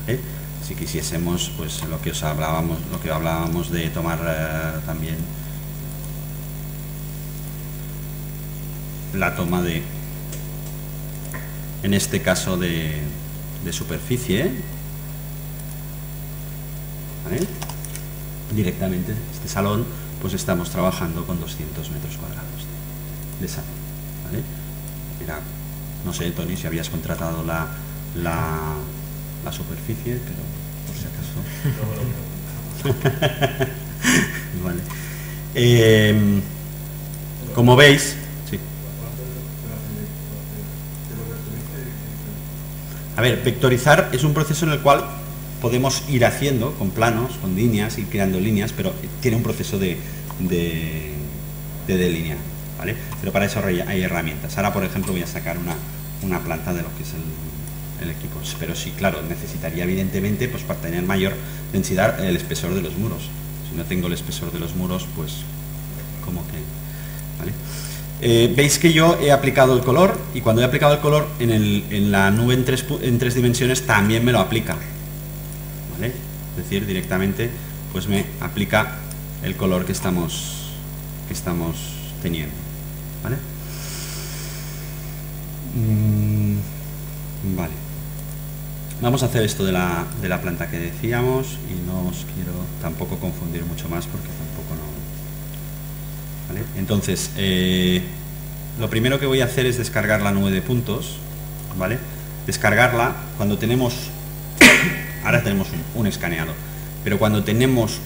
Speaker 3: ¿eh? Si quisiésemos, pues lo que hablábamos de tomar también la toma de, en este caso de superficie, ¿vale? Directamente este salón, pues estamos trabajando con 200 metros cuadrados de salón, ¿vale? Mira, no sé, Tony, si habías contratado la superficie, pero por si acaso. Vale. Como veis, sí. A ver, vectorizar es un proceso en el cual podemos ir haciendo con planos, con líneas, ir creando líneas, pero tiene un proceso de delinea, ¿vale? Pero para eso hay herramientas. Ahora, por ejemplo, voy a sacar una planta de lo que es el equipo. Pero sí, claro, necesitaría evidentemente, pues para tener mayor densidad, el espesor de los muros. Si no tengo el espesor de los muros, pues como que, ¿vale? Veis que yo he aplicado el color, y cuando he aplicado el color en la nube en tres dimensiones también me lo aplica, ¿vale? Es decir, directamente pues me aplica el color que estamos teniendo, ¿vale? Vale. Vamos a hacer esto de la planta que decíamos, y no os quiero tampoco confundir mucho más porque tampoco no, ¿vale? Entonces, lo primero que voy a hacer es descargar la nube de puntos, ¿vale? Descargarla cuando tenemos, ahora tenemos un escaneado, pero cuando tenemos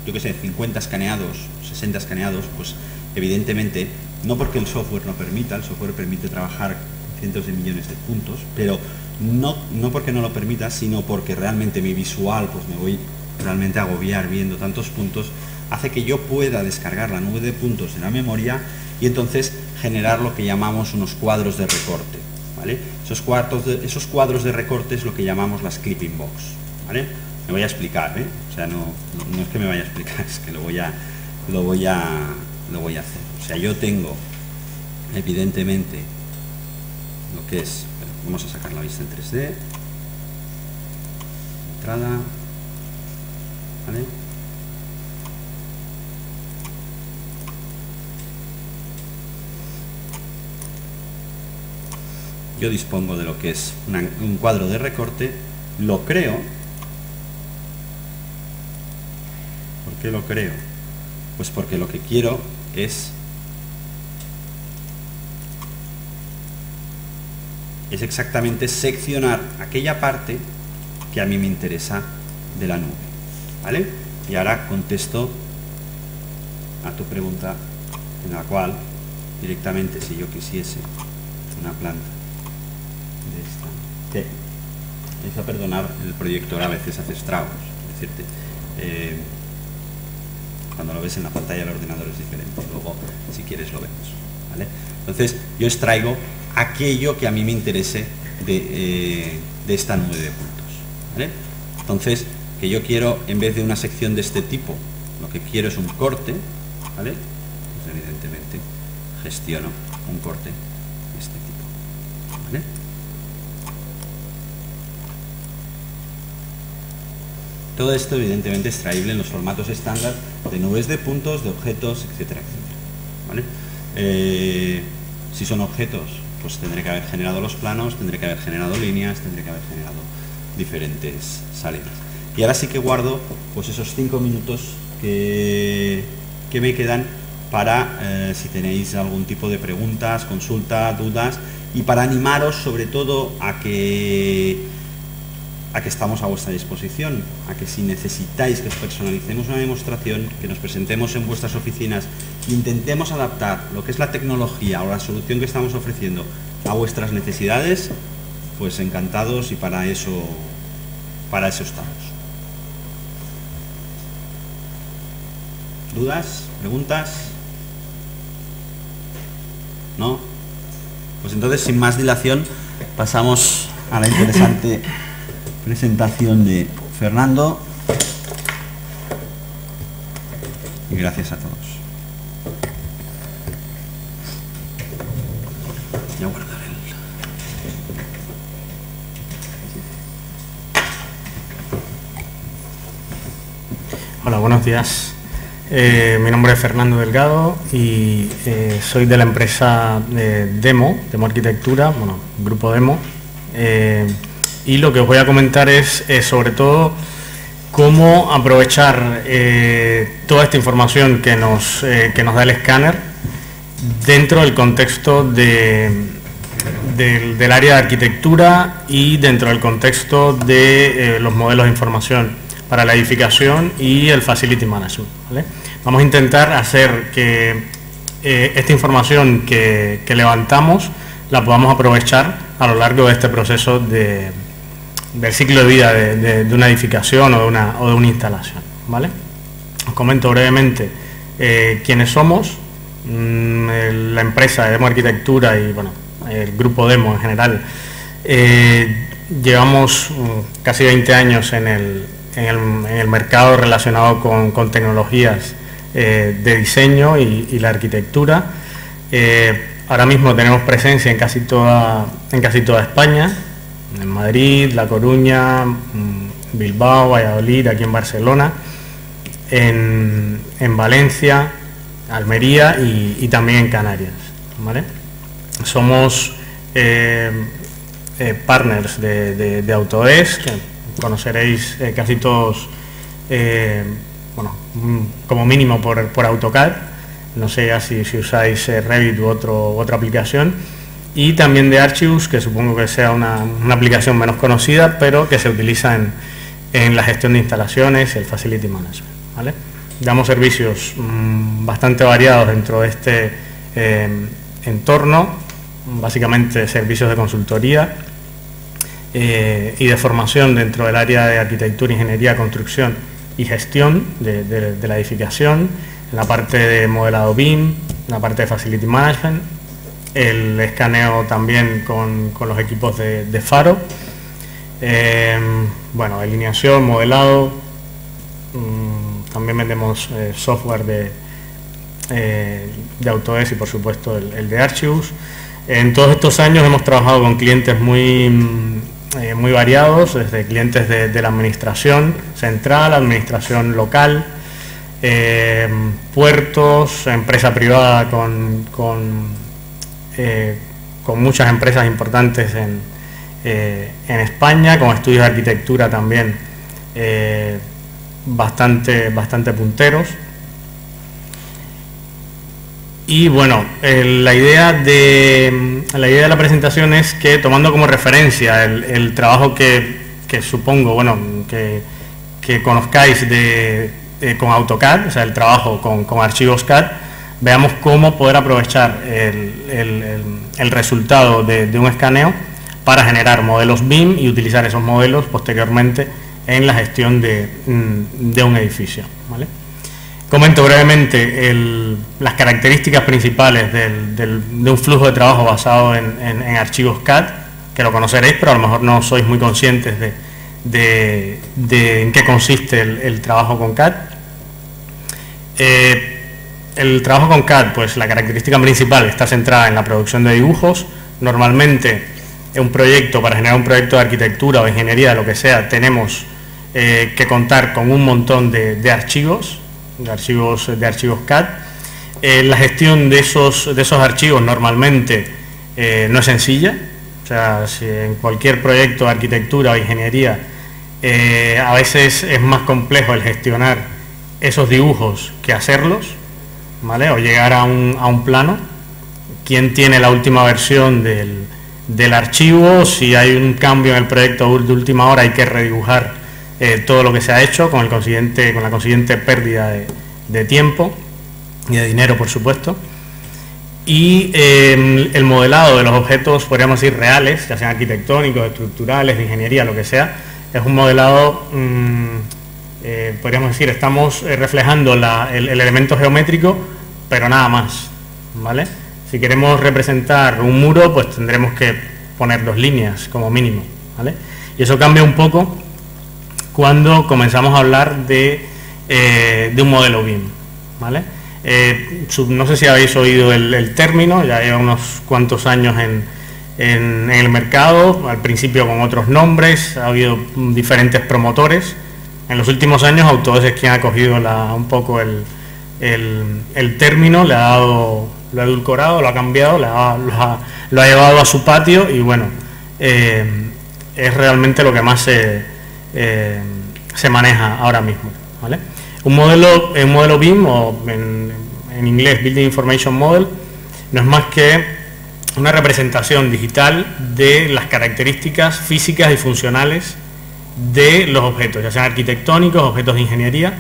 Speaker 3: yo que sé, 50 escaneados, 60 escaneados, pues evidentemente, no porque el software no permita, el software permite trabajar cientos de millones de puntos, pero no porque no lo permita, sino porque realmente mi visual, pues me voy realmente a agobiar viendo tantos puntos, hace que yo pueda descargar la nube de puntos en la memoria y entonces generar lo que llamamos unos cuadros de recorte, ¿vale? Esos cuadros de recorte es lo que llamamos las clipping box, ¿vale? Me voy a explicar, ¿eh? O sea, no es que me vaya a explicar, es que lo voy a hacer. O sea, yo tengo evidentemente lo que es, vamos a sacar la vista en 3D, entrada, ¿vale? Yo dispongo de lo que es un cuadro de recorte, lo creo. ¿Por qué lo creo? Pues porque lo que quiero es exactamente seccionar aquella parte que a mí me interesa de la nube, ¿vale? Y ahora contesto a tu pregunta, en la cual directamente, si yo quisiese una planta de esta, que es a perdonar, el proyector a veces hace estragos, es decirte, cuando lo ves en la pantalla del ordenador es diferente, luego si quieres lo vemos, ¿vale? Entonces yo extraigo aquello que a mí me interese de esta nube de puntos, ¿vale? Entonces, que yo quiero, en vez de una sección de este tipo, lo que quiero es un corte, ¿vale? Pues evidentemente gestiono un corte de este tipo, ¿vale? Todo esto evidentemente extraíble en los formatos estándar de nubes de puntos, de objetos, etcétera, etcétera, ¿vale? Si son objetos, pues tendré que haber generado los planos, tendré que haber generado líneas, tendré que haber generado diferentes salidas. Y ahora sí que guardo pues esos 5 minutos que me quedan para si tenéis algún tipo de preguntas, consultas, dudas, y para animaros sobre todo a que estamos a vuestra disposición, a que si necesitáis que os personalicemos una demostración, que nos presentemos en vuestras oficinas e intentemos adaptar lo que es la tecnología o la solución que estamos ofreciendo a vuestras necesidades, pues encantados, y para eso estamos. ¿Dudas? ¿Preguntas? ¿No? Pues entonces, sin más dilación, pasamos a la interesante presentación de Fernando, y gracias a todos. Ya guardaré
Speaker 4: Hola, buenos días. Mi nombre es Fernando Delgado y soy de la empresa Demo Arquitectura, bueno, Grupo Demo. Y lo que os voy a comentar es sobre todo cómo aprovechar toda esta información que nos da el escáner dentro del contexto del área de arquitectura y dentro del contexto de los modelos de información para la edificación y el facility management, ¿vale? Vamos a intentar hacer que esta información que levantamos la podamos aprovechar a lo largo de este proceso del ciclo de vida de una edificación o de una instalación, ¿vale? Os comento brevemente quiénes somos. La empresa de Demo Arquitectura y bueno, el grupo Demo en general, llevamos casi 20 años en el mercado relacionado con tecnologías de diseño y la arquitectura. Ahora mismo tenemos presencia en casi toda España, en Madrid, La Coruña, Bilbao, Valladolid, aquí en Barcelona, en Valencia, Almería y también en Canarias, ¿vale? Somos partners de Autodesk, que conoceréis casi todos, bueno, como mínimo por AutoCAD, no sé si usáis Revit u otra aplicación, y también de Archivus, que supongo que sea una aplicación menos conocida, pero que se utiliza en la gestión de instalaciones y el facility management, ¿vale? Damos servicios bastante variados dentro de este entorno, básicamente servicios de consultoría y de formación dentro del área de arquitectura, ingeniería, construcción y gestión de la edificación, en la parte de modelado BIM, en la parte de facility management, el escaneo también con los equipos de Faro, bueno, alineación, modelado, también vendemos software de Autodesk y por supuesto el de Archivus. En todos estos años hemos trabajado con clientes muy variados, desde clientes de la administración central, administración local, puertos, empresa privada con muchas empresas importantes en España, con estudios de arquitectura también bastante punteros. Y bueno, la idea de la presentación es que, tomando como referencia el trabajo que supongo, bueno, que conozcáis con AutoCAD, o sea, el trabajo con archivos CAD, veamos cómo poder aprovechar el resultado de un escaneo para generar modelos BIM y utilizar esos modelos posteriormente en la gestión de un edificio, ¿vale? Comento brevemente las características principales de un flujo de trabajo basado en archivos CAD, que lo conoceréis, pero a lo mejor no sois muy conscientes de en qué consiste el trabajo con CAD. El trabajo con CAD, pues la característica principal está centrada en la producción de dibujos. Normalmente, para generar un proyecto de arquitectura o ingeniería, lo que sea, tenemos que contar con un montón de archivos CAD. La gestión de esos archivos normalmente no es sencilla, o sea, si en cualquier proyecto de arquitectura o ingeniería a veces es más complejo el gestionar esos dibujos que hacerlos, ¿vale? O llegar a un plano, quién tiene la última versión del archivo, si hay un cambio en el proyecto de última hora hay que redibujar todo lo que se ha hecho con la consiguiente pérdida de tiempo y de dinero, por supuesto. Y el modelado de los objetos, podríamos decir, reales, ya sean arquitectónicos, estructurales, de ingeniería, lo que sea, es un modelado, podríamos decir, estamos reflejando el elemento geométrico, pero nada más, ¿vale? Si queremos representar un muro, pues tendremos que poner 2 líneas como mínimo, ¿vale? Y eso cambia un poco cuando comenzamos a hablar de un modelo BIM, ¿vale? No sé si habéis oído el término, ya lleva unos cuantos años en el mercado, al principio con otros nombres, ha habido diferentes promotores. En los últimos años Autodesk es quien ha cogido un poco el término, le ha dado, lo ha edulcorado, lo ha cambiado, lo ha llevado a su patio y bueno, es realmente lo que más se maneja ahora mismo, ¿vale? Un modelo BIM, o en inglés Building Information Model, no es más que una representación digital de las características físicas y funcionales de los objetos, ya sean arquitectónicos, objetos de ingeniería,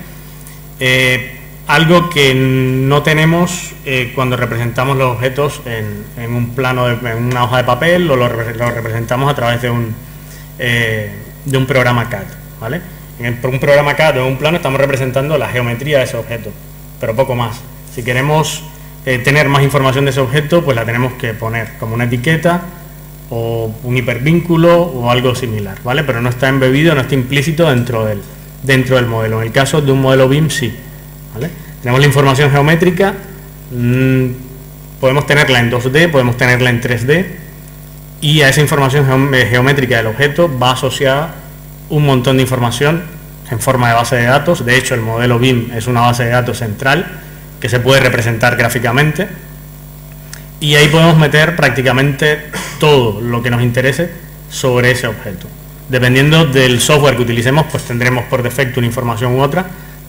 Speaker 4: algo que no tenemos cuando representamos los objetos en un plano, en una hoja de papel, o lo representamos a través de un programa CAD, ¿vale? En un programa CAD o en un plano estamos representando la geometría de ese objeto, pero poco más. Si queremos tener más información de ese objeto, pues la tenemos que poner como una etiqueta o un hipervínculo o algo similar, ¿vale? Pero no está embebido, no está implícito dentro del modelo. En el caso de un modelo BIM sí, ¿vale? Tenemos la información geométrica, podemos tenerla en 2D, podemos tenerla en 3D, y a esa información geométrica del objeto va asociada un montón de información en forma de base de datos. De hecho, el modelo BIM es una base de datos central que se puede representar gráficamente, y ahí podemos meter prácticamente todo lo que nos interese sobre ese objeto. Dependiendo del software que utilicemos, pues tendremos por defecto una información u otra,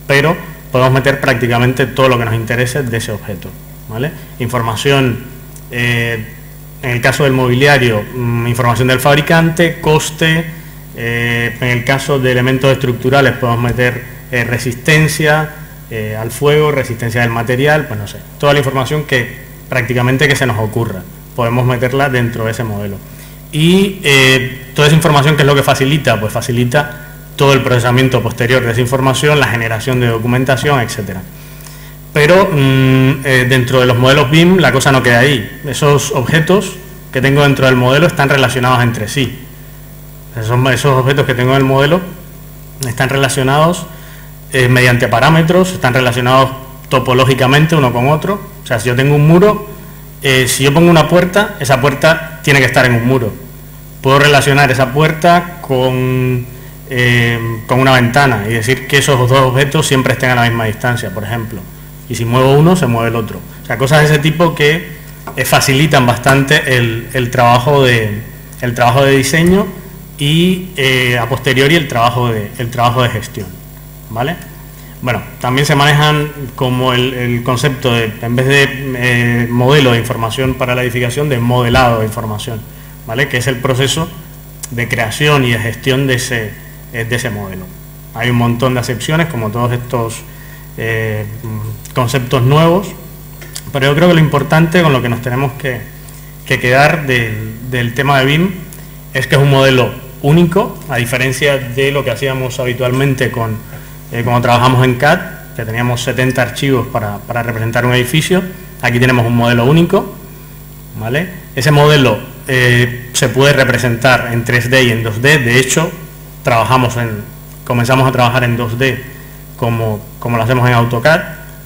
Speaker 4: pero podemos meter prácticamente todo lo que nos interese de ese objeto, ¿vale? Información, en el caso del mobiliario, información del fabricante, coste, en el caso de elementos estructurales podemos meter resistencia al fuego, resistencia del material, pues no sé, toda la información que prácticamente que se nos ocurra, podemos meterla dentro de ese modelo. Y toda esa información, ¿qué es lo que facilita? Pues facilita todo el procesamiento posterior de esa información, la generación de documentación, etcétera. Pero dentro de los modelos BIM la cosa no queda ahí. Esos objetos que tengo dentro del modelo están relacionados entre sí. Esos objetos que tengo en el modelo están relacionados mediante parámetros, están relacionados topológicamente uno con otro. O sea, si yo tengo un muro, si yo pongo una puerta, esa puerta tiene que estar en un muro. Puedo relacionar esa puerta con una ventana y decir que esos dos objetos siempre estén a la misma distancia, por ejemplo. Y si muevo uno, se mueve el otro. O sea, cosas de ese tipo que facilitan bastante el trabajo de diseño y a posteriori el trabajo de gestión, ¿vale? Bueno, también se manejan como el concepto de, en vez de modelo de información para la edificación, de modelado de información, ¿vale? Que es el proceso de creación y de gestión de ese modelo. Hay un montón de acepciones, como todos estos conceptos nuevos, pero yo creo que lo importante con lo que nos tenemos que quedar del tema de BIM es que es un modelo único, a diferencia de lo que hacíamos habitualmente cuando trabajamos en CAD, que teníamos 70 archivos para representar un edificio. Aquí tenemos un modelo único, ¿vale? Ese modelo se puede representar en 3D y en 2D. De hecho, comenzamos a trabajar en 2D como lo hacemos en AutoCAD,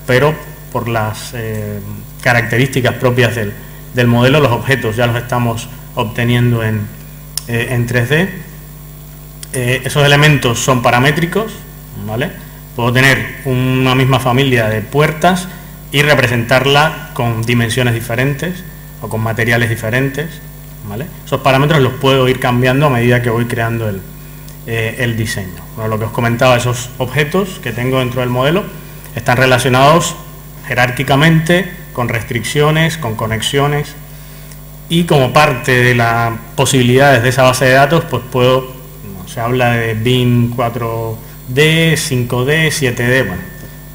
Speaker 4: pero por las características propias del modelo, los objetos ya los estamos obteniendo en 3D. Esos elementos son paramétricos, ¿vale? Puedo tener una misma familia de puertas y representarla con dimensiones diferentes o con materiales diferentes, ¿vale? Esos parámetros los puedo ir cambiando a medida que voy creando el diseño. Bueno, lo que os comentaba, esos objetos que tengo dentro del modelo están relacionados jerárquicamente, con restricciones, con conexiones, y como parte de las posibilidades de esa base de datos, pues se habla de BIM 4D, 5D, 7D, bueno,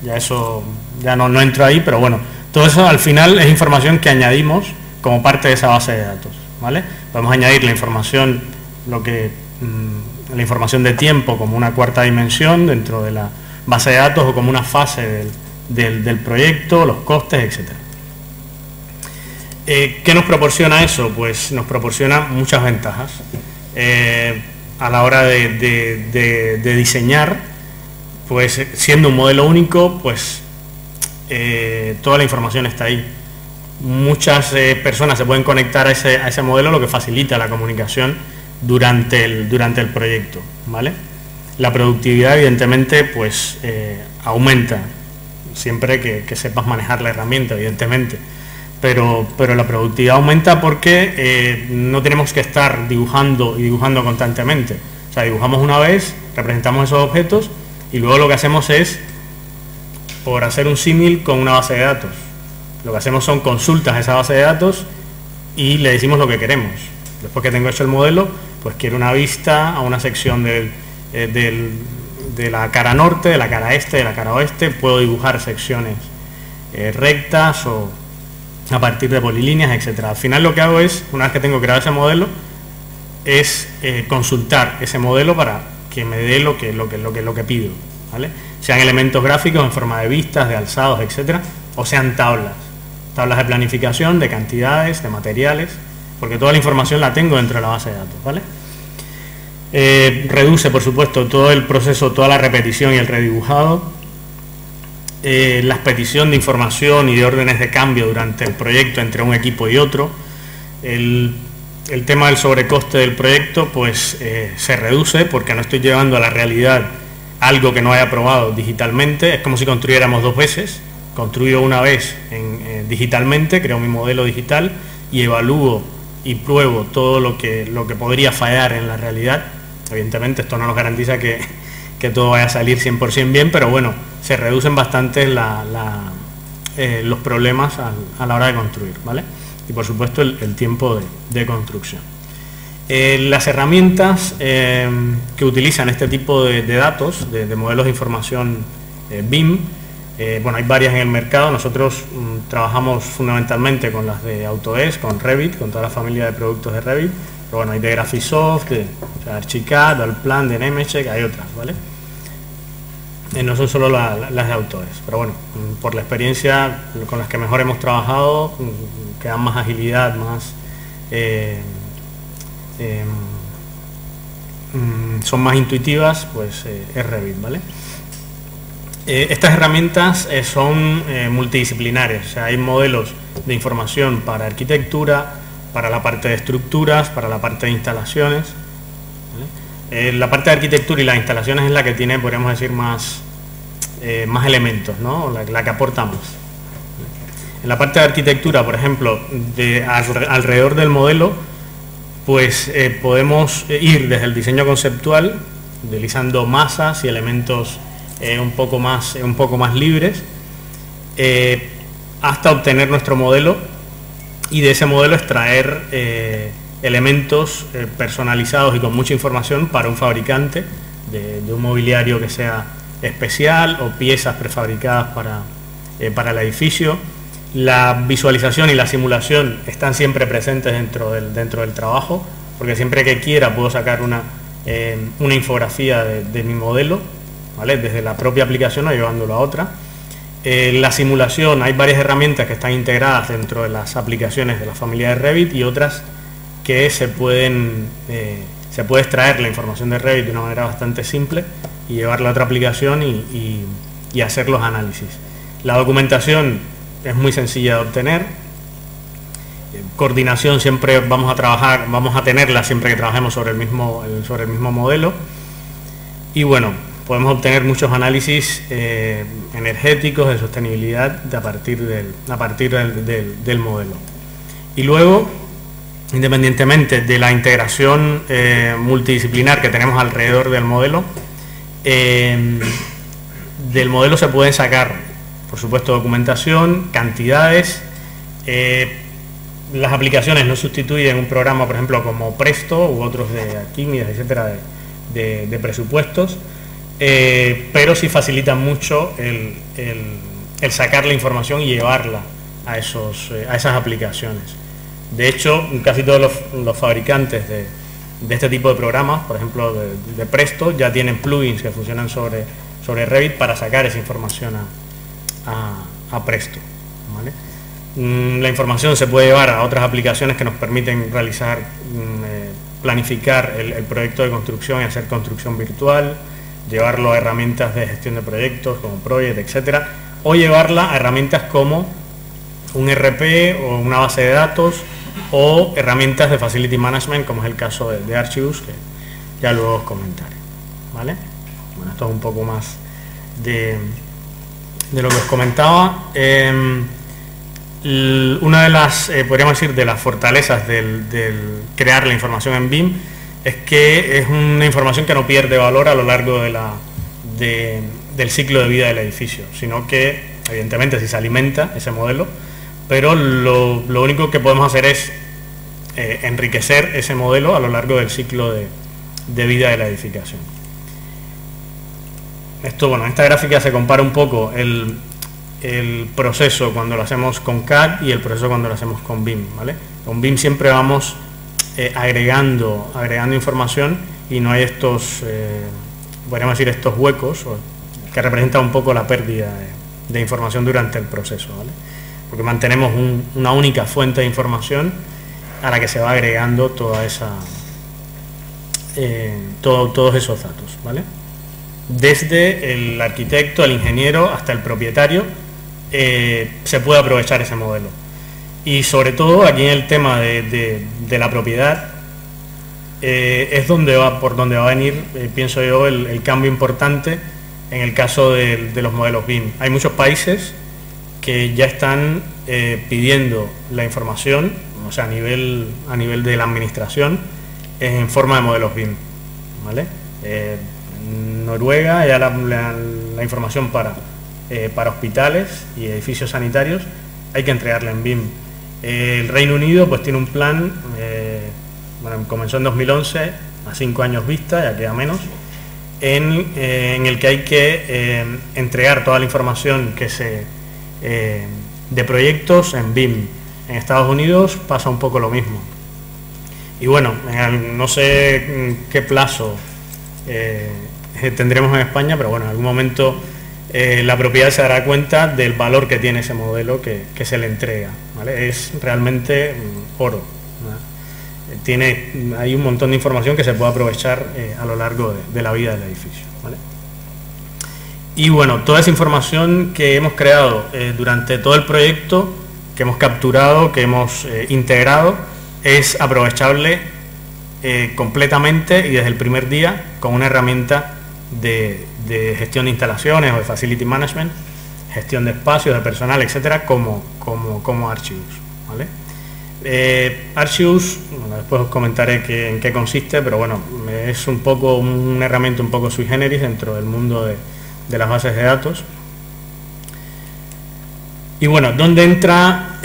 Speaker 4: ya eso ya no entro ahí, pero bueno, todo eso al final es información que añadimos como parte de esa base de datos, ¿vale? Podemos añadir la información, la información de tiempo como una cuarta dimensión dentro de la base de datos o como una fase del proyecto, los costes, etcétera. ¿Qué nos proporciona eso? Pues nos proporciona muchas ventajas. A la hora de diseñar, pues siendo un modelo único, pues toda la información está ahí. Muchas personas se pueden conectar a ese modelo, lo que facilita la comunicación durante el proyecto, ¿vale? La productividad, evidentemente, pues aumenta siempre que sepas manejar la herramienta, evidentemente. Pero la productividad aumenta porque no tenemos que estar dibujando y dibujando constantemente. O sea, dibujamos una vez, representamos esos objetos y luego lo que hacemos es, por hacer un símil con una base de datos, lo que hacemos son consultas a esa base de datos y le decimos lo que queremos. Después que tengo hecho el modelo, pues quiero una vista a una sección de la cara norte, de la cara este, de la cara oeste. Puedo dibujar secciones rectas o a partir de polilíneas, etcétera. Al final lo que hago es, una vez que tengo creado ese modelo, es consultar ese modelo para que me dé lo que pido, ¿vale? Sean elementos gráficos en forma de vistas, de alzados, etcétera, o sean tablas de planificación, de cantidades, de materiales, porque toda la información la tengo dentro de la base de datos, ¿vale? Reduce, por supuesto, todo el proceso, toda la repetición y el redibujado. La expedición de información y de órdenes de cambio durante el proyecto entre un equipo y otro. El tema del sobrecoste del proyecto, pues se reduce porque no estoy llevando a la realidad algo que no haya probado digitalmente. Es como si construyéramos dos veces. Construyo una vez digitalmente, creo mi modelo digital y evalúo y pruebo todo lo que podría fallar en la realidad. Evidentemente esto no nos garantiza que todo vaya a salir 100% bien, pero bueno, se reducen bastante los problemas a la hora de construir, ¿vale? Y por supuesto el tiempo de construcción. Las herramientas que utilizan este tipo de datos, de modelos de información BIM, bueno, hay varias en el mercado. Nosotros trabajamos fundamentalmente con las de Autodesk, con Revit, con toda la familia de productos de Revit, pero bueno, hay de Graphisoft, de Archicad, Allplan, de Nemetschek, hay otras, ¿vale? No son solo las de Autodesk, pero bueno, por la experiencia con las que mejor hemos trabajado, que dan más agilidad, más son más intuitivas, pues es Revit, ¿vale? Estas herramientas son multidisciplinarias, o sea, hay modelos de información para arquitectura, para la parte de estructuras, para la parte de instalaciones, ¿vale? La parte de arquitectura y las instalaciones es la que tiene, podríamos decir, más elementos, ¿no? La que aporta más. En la parte de arquitectura, por ejemplo, alrededor del modelo, pues podemos ir desde el diseño conceptual, utilizando masas y elementos un poco más libres, hasta obtener nuestro modelo y de ese modelo extraer elementos personalizados y con mucha información para un fabricante de un mobiliario que sea especial o piezas prefabricadas para el edificio. La visualización y la simulación están siempre presentes dentro del trabajo, porque siempre que quiera puedo sacar una infografía de mi modelo, ¿vale? Desde la propia aplicación o llevándolo a otra. La simulación, hay varias herramientas que están integradas dentro de las aplicaciones de la familia de Revit y otras que se puede extraer la información de Revit de una manera bastante simple y llevarla a otra aplicación y hacer los análisis. La documentación es muy sencilla de obtener. Coordinación siempre vamos a tenerla siempre que trabajemos sobre el mismo modelo. Y bueno, podemos obtener muchos análisis energéticos, de sostenibilidad a partir del modelo. Y luego, independientemente de la integración multidisciplinar que tenemos alrededor del modelo se pueden sacar por supuesto documentación, cantidades. Las aplicaciones no sustituyen un programa, por ejemplo, como Presto u otros de Archimedes, etcétera, de presupuestos, pero sí facilitan mucho el sacar la información y llevarla a esas aplicaciones. De hecho, casi todos los fabricantes de este tipo de programas, por ejemplo de Presto, ya tienen plugins que funcionan sobre Revit para sacar esa información a Presto, ¿vale? La información se puede llevar a otras aplicaciones que nos permiten realizar, planificar el proyecto de construcción y hacer construcción virtual, llevarlo a herramientas de gestión de proyectos como Project, etcétera, o llevarla a herramientas como un RP o una base de datos o herramientas de Facility Management, como es el caso de Archibus, que ya luego os comentaré, ¿vale? Bueno, esto es un poco más de lo que os comentaba. Una de las, podríamos decir, de las fortalezas del crear la información en BIM es que es una información que no pierde valor a lo largo del ciclo de vida del edificio, sino que, evidentemente, si se alimenta ese modelo, pero lo único que podemos hacer es enriquecer ese modelo a lo largo del ciclo de vida de la edificación. Esto, bueno, en esta gráfica se compara un poco el proceso cuando lo hacemos con CAD y el proceso cuando lo hacemos con BIM, ¿vale? Con BIM siempre vamos agregando información y no hay estos, podríamos decir, estos huecos que representan un poco la pérdida de información durante el proceso, ¿vale? Porque mantenemos una única fuente de información a la que se va agregando toda todos esos datos, ¿vale? Desde el arquitecto, el ingeniero, hasta el propietario, se puede aprovechar ese modelo. Y sobre todo aquí en el tema de la propiedad, es por donde va a venir, pienso yo, el cambio importante en el caso de los modelos BIM. Hay muchos países que ya están pidiendo la información, o sea, a nivel de la administración, en forma de modelos BIM, ¿vale? Noruega ya la información para hospitales y edificios sanitarios hay que entregarla en BIM. El Reino Unido pues tiene un plan, bueno, comenzó en 2011, a 5 años vista, ya queda menos, en el que hay que entregar toda la información de proyectos en BIM. En Estados Unidos pasa un poco lo mismo. Y bueno, no sé qué plazo tendremos en España, pero bueno, en algún momento la propiedad se dará cuenta del valor que tiene ese modelo que se le entrega, ¿vale? Es realmente oro, ¿vale? Hay un montón de información que se puede aprovechar a lo largo de la vida del edificio, ¿vale? Y bueno, toda esa información que hemos creado durante todo el proyecto, que hemos capturado, que hemos integrado, es aprovechable completamente y desde el primer día con una herramienta de gestión de instalaciones o de Facility Management, gestión de espacios, de personal, etcétera, como Archibus, ¿vale? Archibus, bueno, después os comentaré en qué consiste, pero bueno, es un poco una herramienta un poco sui generis dentro del mundo de las bases de datos. Y bueno, ¿dónde entra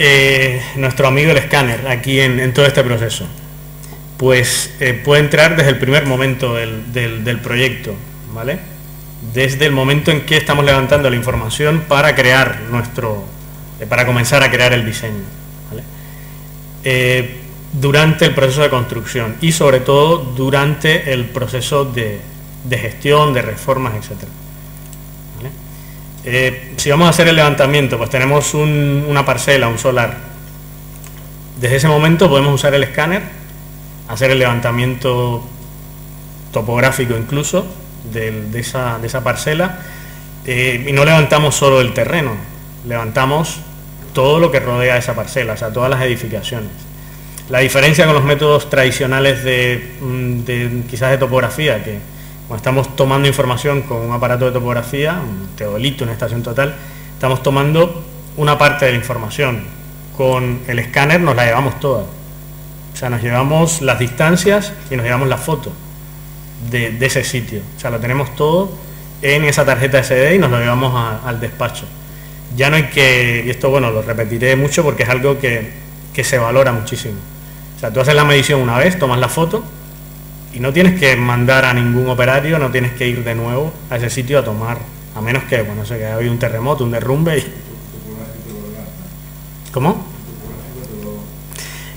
Speaker 4: nuestro amigo el escáner aquí en todo este proceso? Pues puede entrar desde el primer momento del proyecto, ¿vale? Desde el momento en que estamos levantando la información para crear para comenzar a crear el diseño, ¿vale? Durante el proceso de construcción y sobre todo durante el proceso de gestión, de reformas, etcétera. Si vamos a hacer el levantamiento, pues tenemos una parcela, un solar. Desde ese momento podemos usar el escáner, hacer el levantamiento topográfico incluso de esa parcela, y no levantamos solo el terreno, levantamos todo lo que rodea esa parcela, o sea, todas las edificaciones. La diferencia con los métodos tradicionales quizás de topografía, que cuando estamos tomando información con un aparato de topografía, un teodolito, una estación total, estamos tomando una parte de la información. Con el escáner nos la llevamos toda. O sea, nos llevamos las distancias y nos llevamos la foto de ese sitio. O sea, lo tenemos todo en esa tarjeta SD y nos lo llevamos al despacho. ya no hay que, y esto bueno, lo repetiré mucho porque es algo que se valora muchísimo. O sea, tú haces la medición una vez, tomas la foto y no tienes que mandar a ningún operario, no tienes que ir de nuevo a ese sitio a tomar, a menos que, bueno, no sé, que haya habido un terremoto, un derrumbe y... ¿Cómo?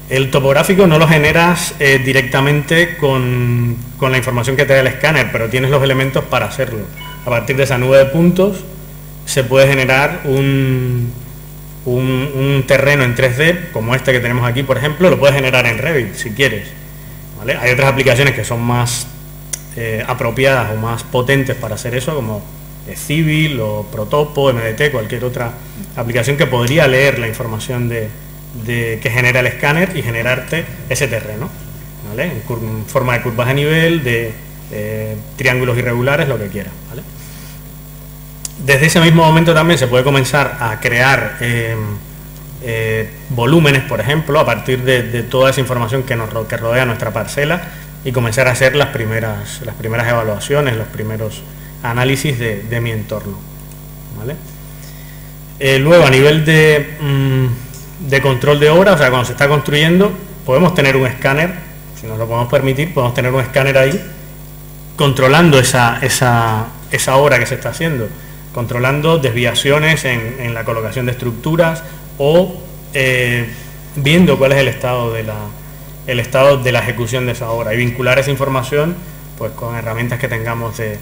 Speaker 4: El topográfico no lo generas directamente con la información que te da el escáner, pero tienes los elementos para hacerlo. A partir de esa nube de puntos se puede generar un terreno en 3D, como este que tenemos aquí, por ejemplo, lo puedes generar en Revit, si quieres. ¿Vale? Hay otras aplicaciones que son más apropiadas o más potentes para hacer eso, como Civil o Protopo, MDT, cualquier otra aplicación que podría leer la información que genera el escáner y generarte ese terreno, ¿vale? En forma de curvas de nivel, de triángulos irregulares, lo que quieras, ¿vale? Desde ese mismo momento también se puede comenzar a crear volúmenes, por ejemplo, a partir de toda esa información que rodea nuestra parcela y comenzar a hacer las primeras evaluaciones, los primeros análisis de mi entorno, ¿vale? Luego, a nivel de control de obra, o sea, cuando se está construyendo, podemos tener un escáner, si nos lo podemos permitir, podemos tener un escáner ahí controlando esa obra que se está haciendo, controlando desviaciones en la colocación de estructuras o viendo cuál es el estado de la ejecución de esa obra y vincular esa información pues con herramientas que tengamos de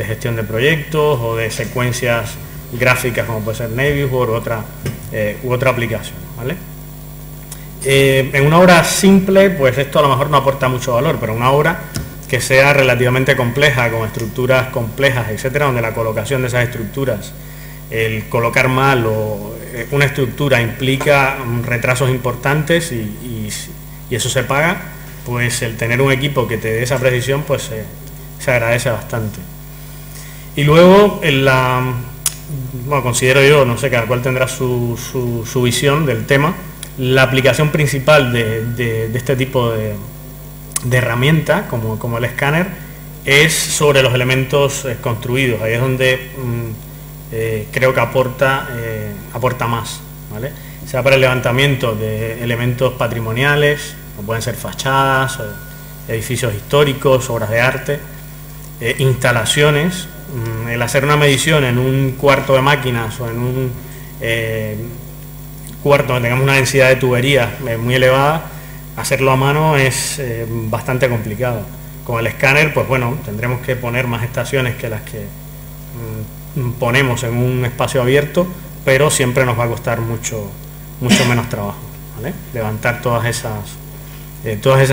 Speaker 4: gestión de proyectos o de secuencias gráficas como puede ser Navisworks u otra aplicación, ¿vale? En una obra simple pues esto a lo mejor no aporta mucho valor, pero una obra que sea relativamente compleja, con estructuras complejas, etcétera, donde la colocación de esas estructuras, el colocar mal o una estructura implica retrasos importantes y eso se paga, pues el tener un equipo que te dé esa precisión pues se agradece bastante. Y luego bueno, considero yo, no sé, cada cual tendrá su visión del tema, la aplicación principal de este tipo de herramienta, como el escáner, es sobre los elementos construidos. Ahí es donde creo que aporta más, ¿vale? Sea para el levantamiento de elementos patrimoniales, como pueden ser fachadas, edificios históricos, obras de arte, instalaciones, el hacer una medición en un cuarto de máquinas o en un cuarto donde tengamos una densidad de tuberías muy elevada, hacerlo a mano es bastante complicado. Con el escáner, pues bueno, tendremos que poner más estaciones que las que ponemos en un espacio abierto, pero siempre nos va a costar mucho menos trabajo, ¿vale? Levantar todas esas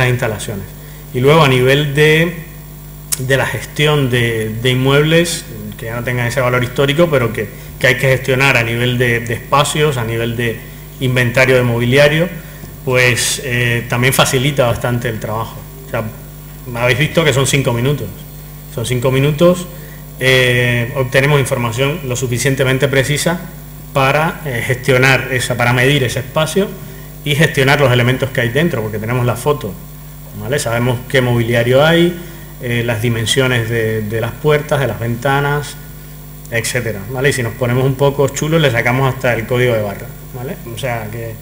Speaker 4: instalaciones. Y luego a nivel de la gestión de inmuebles, que ya no tengan ese valor histórico, pero que hay que gestionar a nivel de espacios, a nivel de inventario de mobiliario, pues también facilita bastante el trabajo. O sea, habéis visto que son 5 minutos. Son 5 minutos, obtenemos información lo suficientemente precisa para gestionar para medir ese espacio y gestionar los elementos que hay dentro, porque tenemos la foto, ¿vale? Sabemos qué mobiliario hay, las dimensiones de las puertas, de las ventanas, etcétera, ¿vale? Y si nos ponemos un poco chulos le sacamos hasta el código de barra, ¿vale? O sea que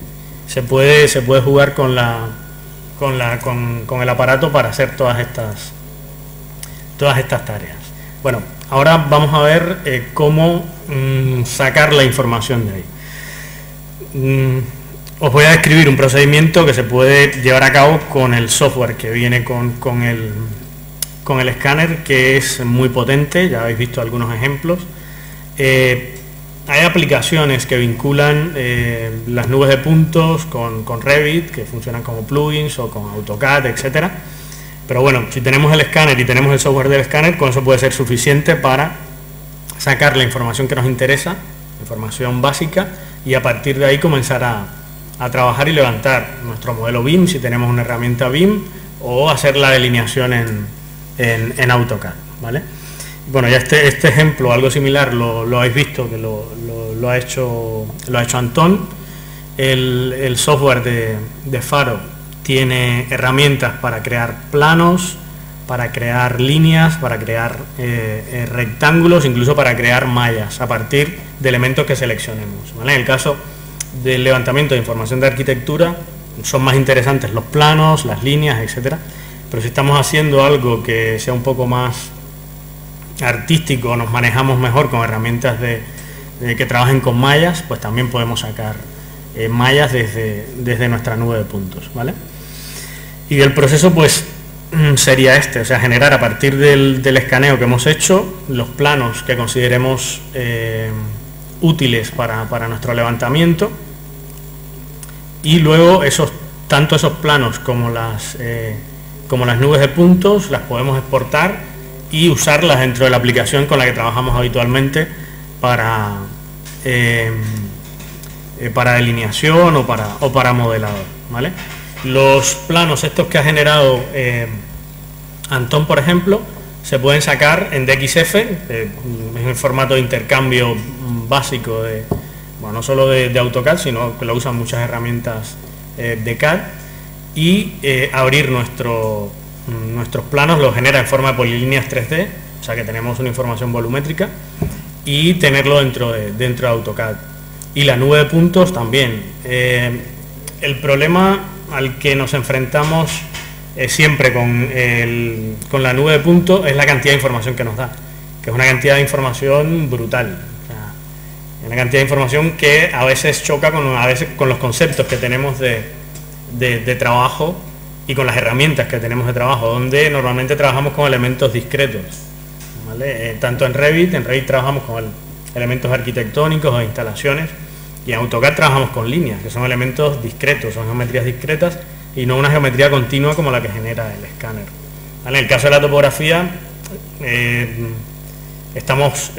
Speaker 4: se puede jugar con el aparato para hacer todas estas tareas. Bueno, ahora vamos a ver cómo sacar la información de ahí. Os voy a describir un procedimiento que se puede llevar a cabo con el software que viene con el escáner, que es muy potente, ya habéis visto algunos ejemplos. Hay aplicaciones que vinculan las nubes de puntos con Revit, que funcionan como plugins o con AutoCAD, etcétera. Pero bueno, si tenemos el escáner y tenemos el software del escáner, con eso puede ser suficiente para sacar la información que nos interesa, información básica, y a partir de ahí comenzar a trabajar y levantar nuestro modelo BIM, si tenemos una herramienta BIM, o hacer la delineación en AutoCAD, ¿vale? Bueno, ya este ejemplo, algo similar, lo habéis visto, que lo ha hecho Antón. El software de Faro tiene herramientas para crear planos, crear líneas, para crear rectángulos, incluso para crear mallas a partir de elementos que seleccionemos, ¿vale? En el caso del levantamiento de información de arquitectura son más interesantes los planos, las líneas, etcétera, pero si estamos haciendo algo que sea un poco más artístico, nos manejamos mejor con herramientas que trabajen con mallas, pues también podemos sacar mallas desde nuestra nube de puntos, ¿vale? Y el proceso pues sería o sea, generar a partir del escaneo que hemos hecho los planos que consideremos útiles para nuestro levantamiento, y luego tanto esos planos como las nubes de puntos las podemos exportar y usarlas dentro de la aplicación con la que trabajamos habitualmente para delineación o para modelado, ¿vale? Los planos estos que ha generado Antón, por ejemplo, se pueden sacar en DXF, es un formato de intercambio básico no solo de AutoCAD, sino que lo usan muchas herramientas de CAD, y abrir nuestros planos, los genera en forma de polilíneas 3D, o sea que tenemos una información volumétrica, y tenerlo dentro de AutoCAD. Y la nube de puntos también. El problema al que nos enfrentamos siempre con la nube de puntos es la cantidad de información que nos da, que es una cantidad de información brutal. Una cantidad de información que a veces choca con los conceptos que tenemos de trabajo y con las herramientas que tenemos de trabajo, donde normalmente trabajamos con elementos discretos, ¿vale? Tanto en Revit trabajamos con elementos arquitectónicos o instalaciones, y en AutoCAD trabajamos con líneas, que son elementos discretos, son geometrías discretas y no una geometría continua como la que genera el escáner, ¿vale? En el caso de la topografía estamos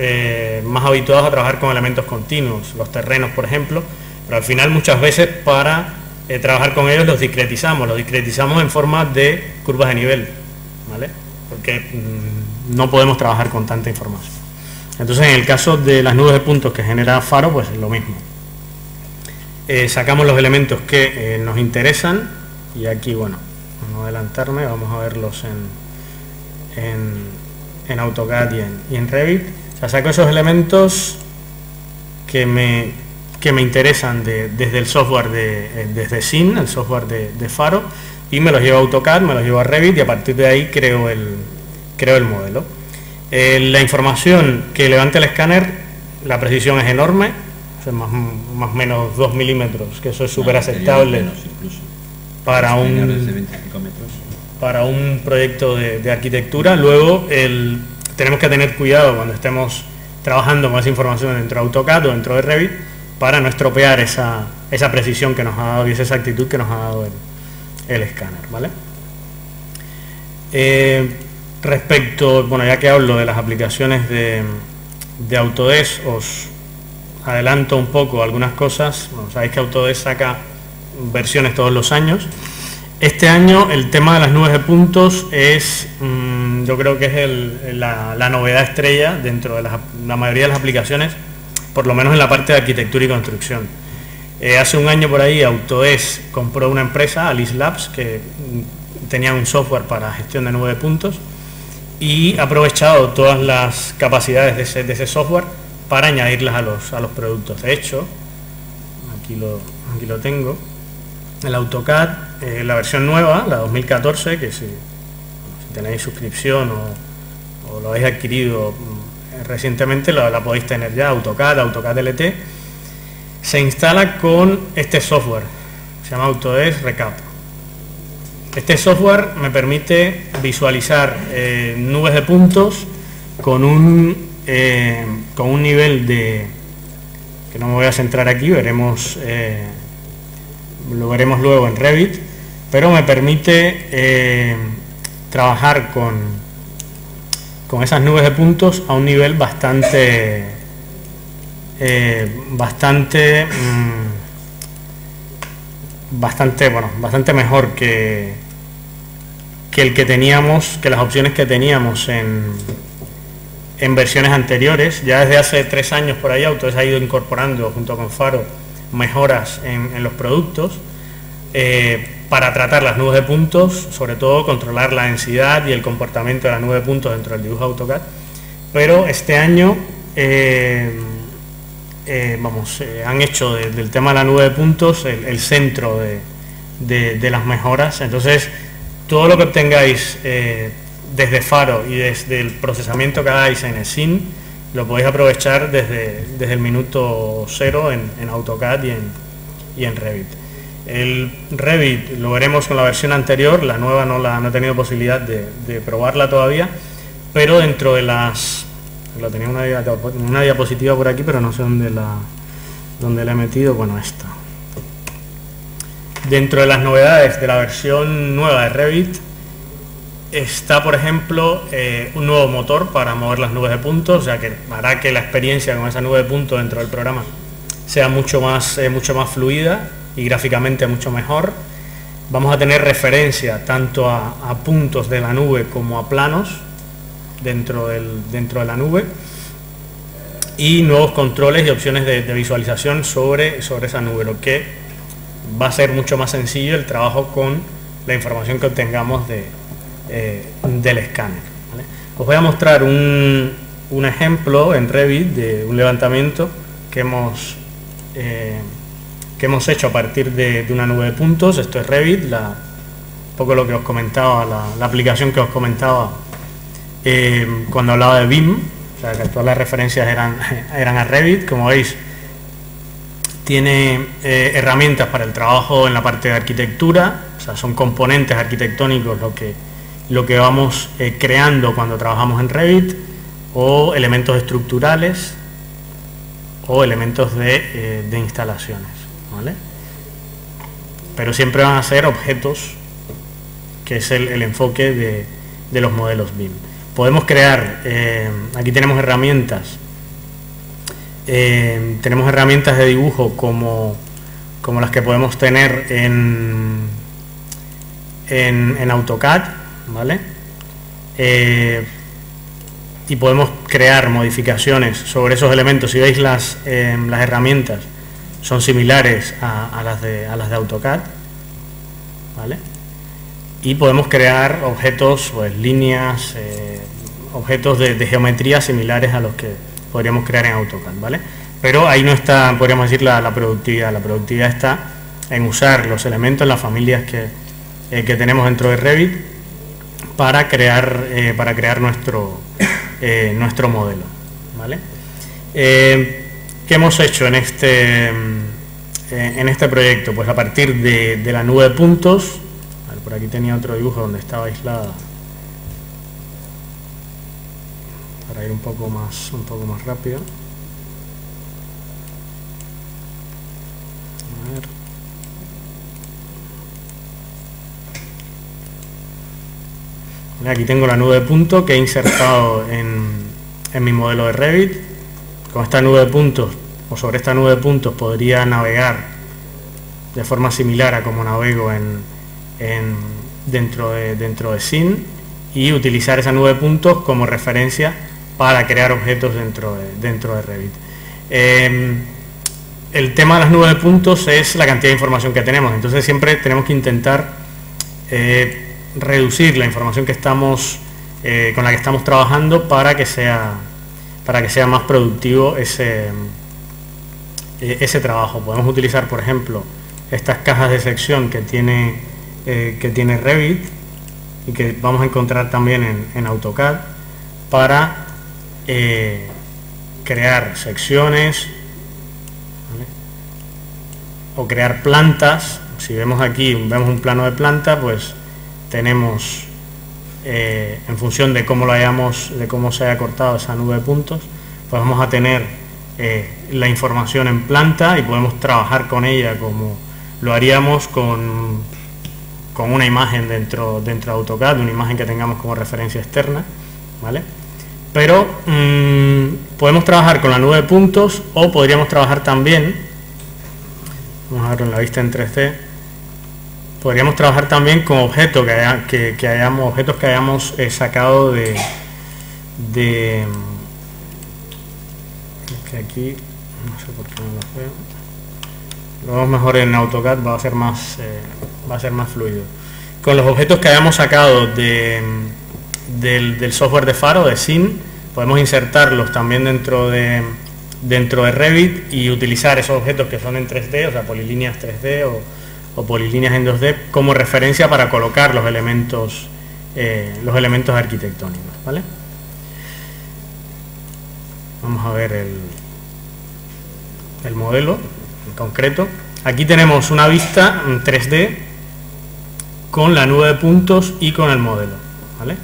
Speaker 4: más habituados a trabajar con elementos continuos, los terrenos por ejemplo, pero al final muchas veces para trabajar con ellos los discretizamos en forma de curvas de nivel, ¿vale? Porque no podemos trabajar con tanta información. Entonces en el caso de las nubes de puntos que genera Faro, pues es lo mismo. Sacamos los elementos que nos interesan, y aquí, bueno, no adelantarme, vamos a verlos en AutoCAD y en Revit. O sea, saco esos elementos que me interesan desde el software desde SIN, el software de Faro, y me los llevo a AutoCAD, me los llevo a Revit, y a partir de ahí creo el modelo. La información que levante el escáner, la precisión es enorme, o sea, más o menos 2 milímetros, que eso es súper aceptable para un proyecto de arquitectura. Luego tenemos que tener cuidado cuando estemos trabajando con esa información dentro de AutoCAD o dentro de Revit para no estropear esa precisión que nos ha dado y esa exactitud que nos ha dado el escáner, ¿vale? Respecto, bueno, ya que hablo de las aplicaciones de Autodesk, os adelanto un poco algunas cosas. Bueno, sabéis que Autodesk saca versiones todos los años. Este año el tema de las nubes de puntos es, yo creo que es la novedad estrella dentro de la mayoría de las aplicaciones, por lo menos en la parte de arquitectura y construcción. Hace un año por ahí Autodesk compró una empresa, Alice Labs, que tenía un software para gestión de nube de puntos, y ha aprovechado todas las capacidades de ese software para añadirlas a los productos. De hecho, aquí lo tengo, el AutoCAD, la versión nueva, la 2014, que si tenéis suscripción o lo habéis adquirido recientemente, la podéis tener ya, AutoCAD LT, se instala con este software, se llama Autodesk Recap. Este software me permite visualizar nubes de puntos con un nivel que no me voy a centrar aquí, lo veremos luego en Revit, pero me permite trabajar con esas nubes de puntos a un nivel bastante mejor que el que teníamos, que las opciones que teníamos en versiones anteriores. Ya desde hace 3 años por ahí Autodesk ha ido incorporando junto con Faro mejoras en los productos, para tratar las nubes de puntos, sobre todo controlar la densidad y el comportamiento de la nube de puntos dentro del dibujo AutoCAD. Pero este año han hecho del tema de la nube de puntos el centro de las mejoras. Entonces, todo lo que obtengáis desde Faro y desde el procesamiento que hagáis en SIN, lo podéis aprovechar desde el minuto cero en AutoCAD y en Revit. El Revit lo veremos con la versión anterior, la nueva no he tenido posibilidad de probarla todavía, pero dentro de las... Lo tenía una diapositiva por aquí, pero no sé dónde la he metido. Bueno, esta. Dentro de las novedades de la versión nueva de Revit está, por ejemplo, un nuevo motor para mover las nubes de puntos, o sea que hará que la experiencia con esa nube de puntos dentro del programa sea mucho más fluida y gráficamente mucho mejor. Vamos a tener referencia tanto a puntos de la nube como a planos dentro de la nube, y nuevos controles y opciones de visualización sobre esa nube, lo que va a ser mucho más sencillo el trabajo con la información que obtengamos del escáner, ¿vale? Os voy a mostrar un ejemplo en Revit de un levantamiento que hemos hecho a partir de una nube de puntos. Esto es Revit, un poco lo que os comentaba, la aplicación que os comentaba cuando hablaba de BIM, o sea que todas las referencias eran a Revit. Como veis, tiene herramientas para el trabajo en la parte de arquitectura, o sea, son componentes arquitectónicos lo que vamos creando cuando trabajamos en Revit, o elementos estructurales o elementos de instalaciones, ¿vale? Pero siempre van a ser objetos, que es el enfoque de los modelos BIM. Podemos crear, aquí tenemos herramientas de dibujo como las que podemos tener en AutoCAD, ¿vale? Y podemos crear modificaciones sobre esos elementos. Si veis las herramientas son similares a las de AutoCAD, ¿vale? Y podemos crear objetos, pues líneas, objetos de geometría similares a los que podríamos crear en AutoCAD, ¿vale? Pero ahí no está, podríamos decir, la productividad. La productividad está en usar los elementos, las familias que tenemos dentro de Revit para crear nuestro modelo, ¿vale? ¿Qué hemos hecho en este proyecto? Pues a partir de la nube de puntos. Por aquí tenía otro dibujo donde estaba aislada, para ir un poco más rápido. A ver. Aquí tengo la nube de puntos que he insertado en mi modelo de Revit. Con esta nube de puntos, o sobre esta nube de puntos, podría navegar de forma similar a como navego dentro de SIN, y utilizar esa nube de puntos como referencia para crear objetos dentro de Revit. El tema de las nubes de puntos es la cantidad de información que tenemos, entonces siempre tenemos que intentar reducir la información con la que estamos trabajando para que sea más productivo ese trabajo. Podemos utilizar, por ejemplo, estas cajas de sección que tiene Revit y que vamos a encontrar también en AutoCAD para crear secciones, ¿vale? O crear plantas. Si vemos aquí, vemos un plano de planta, pues tenemos, en función de cómo se haya cortado esa nube de puntos, pues vamos a tener la información en planta y podemos trabajar con ella como lo haríamos con una imagen dentro de AutoCAD, una imagen que tengamos como referencia externa, ¿vale? Pero podemos trabajar con la nube de puntos, o podríamos trabajar también, vamos a verlo en la vista en 3D, podríamos trabajar también con objetos que hayamos sacado que aquí no sé por qué no lo veo. Lo vemos mejor en AutoCAD, va a ser más va a ser más fluido. Con los objetos que hayamos sacado del software de Faro, de SIN, podemos insertarlos también dentro de Revit y utilizar esos objetos que son en 3D, o sea, polilíneas 3D o polilíneas en 2D, como referencia para colocar los elementos arquitectónicos, ¿vale? Vamos a ver el modelo en concreto. Aquí tenemos una vista en 3D con la nube de puntos y con el modelo, ¿vale?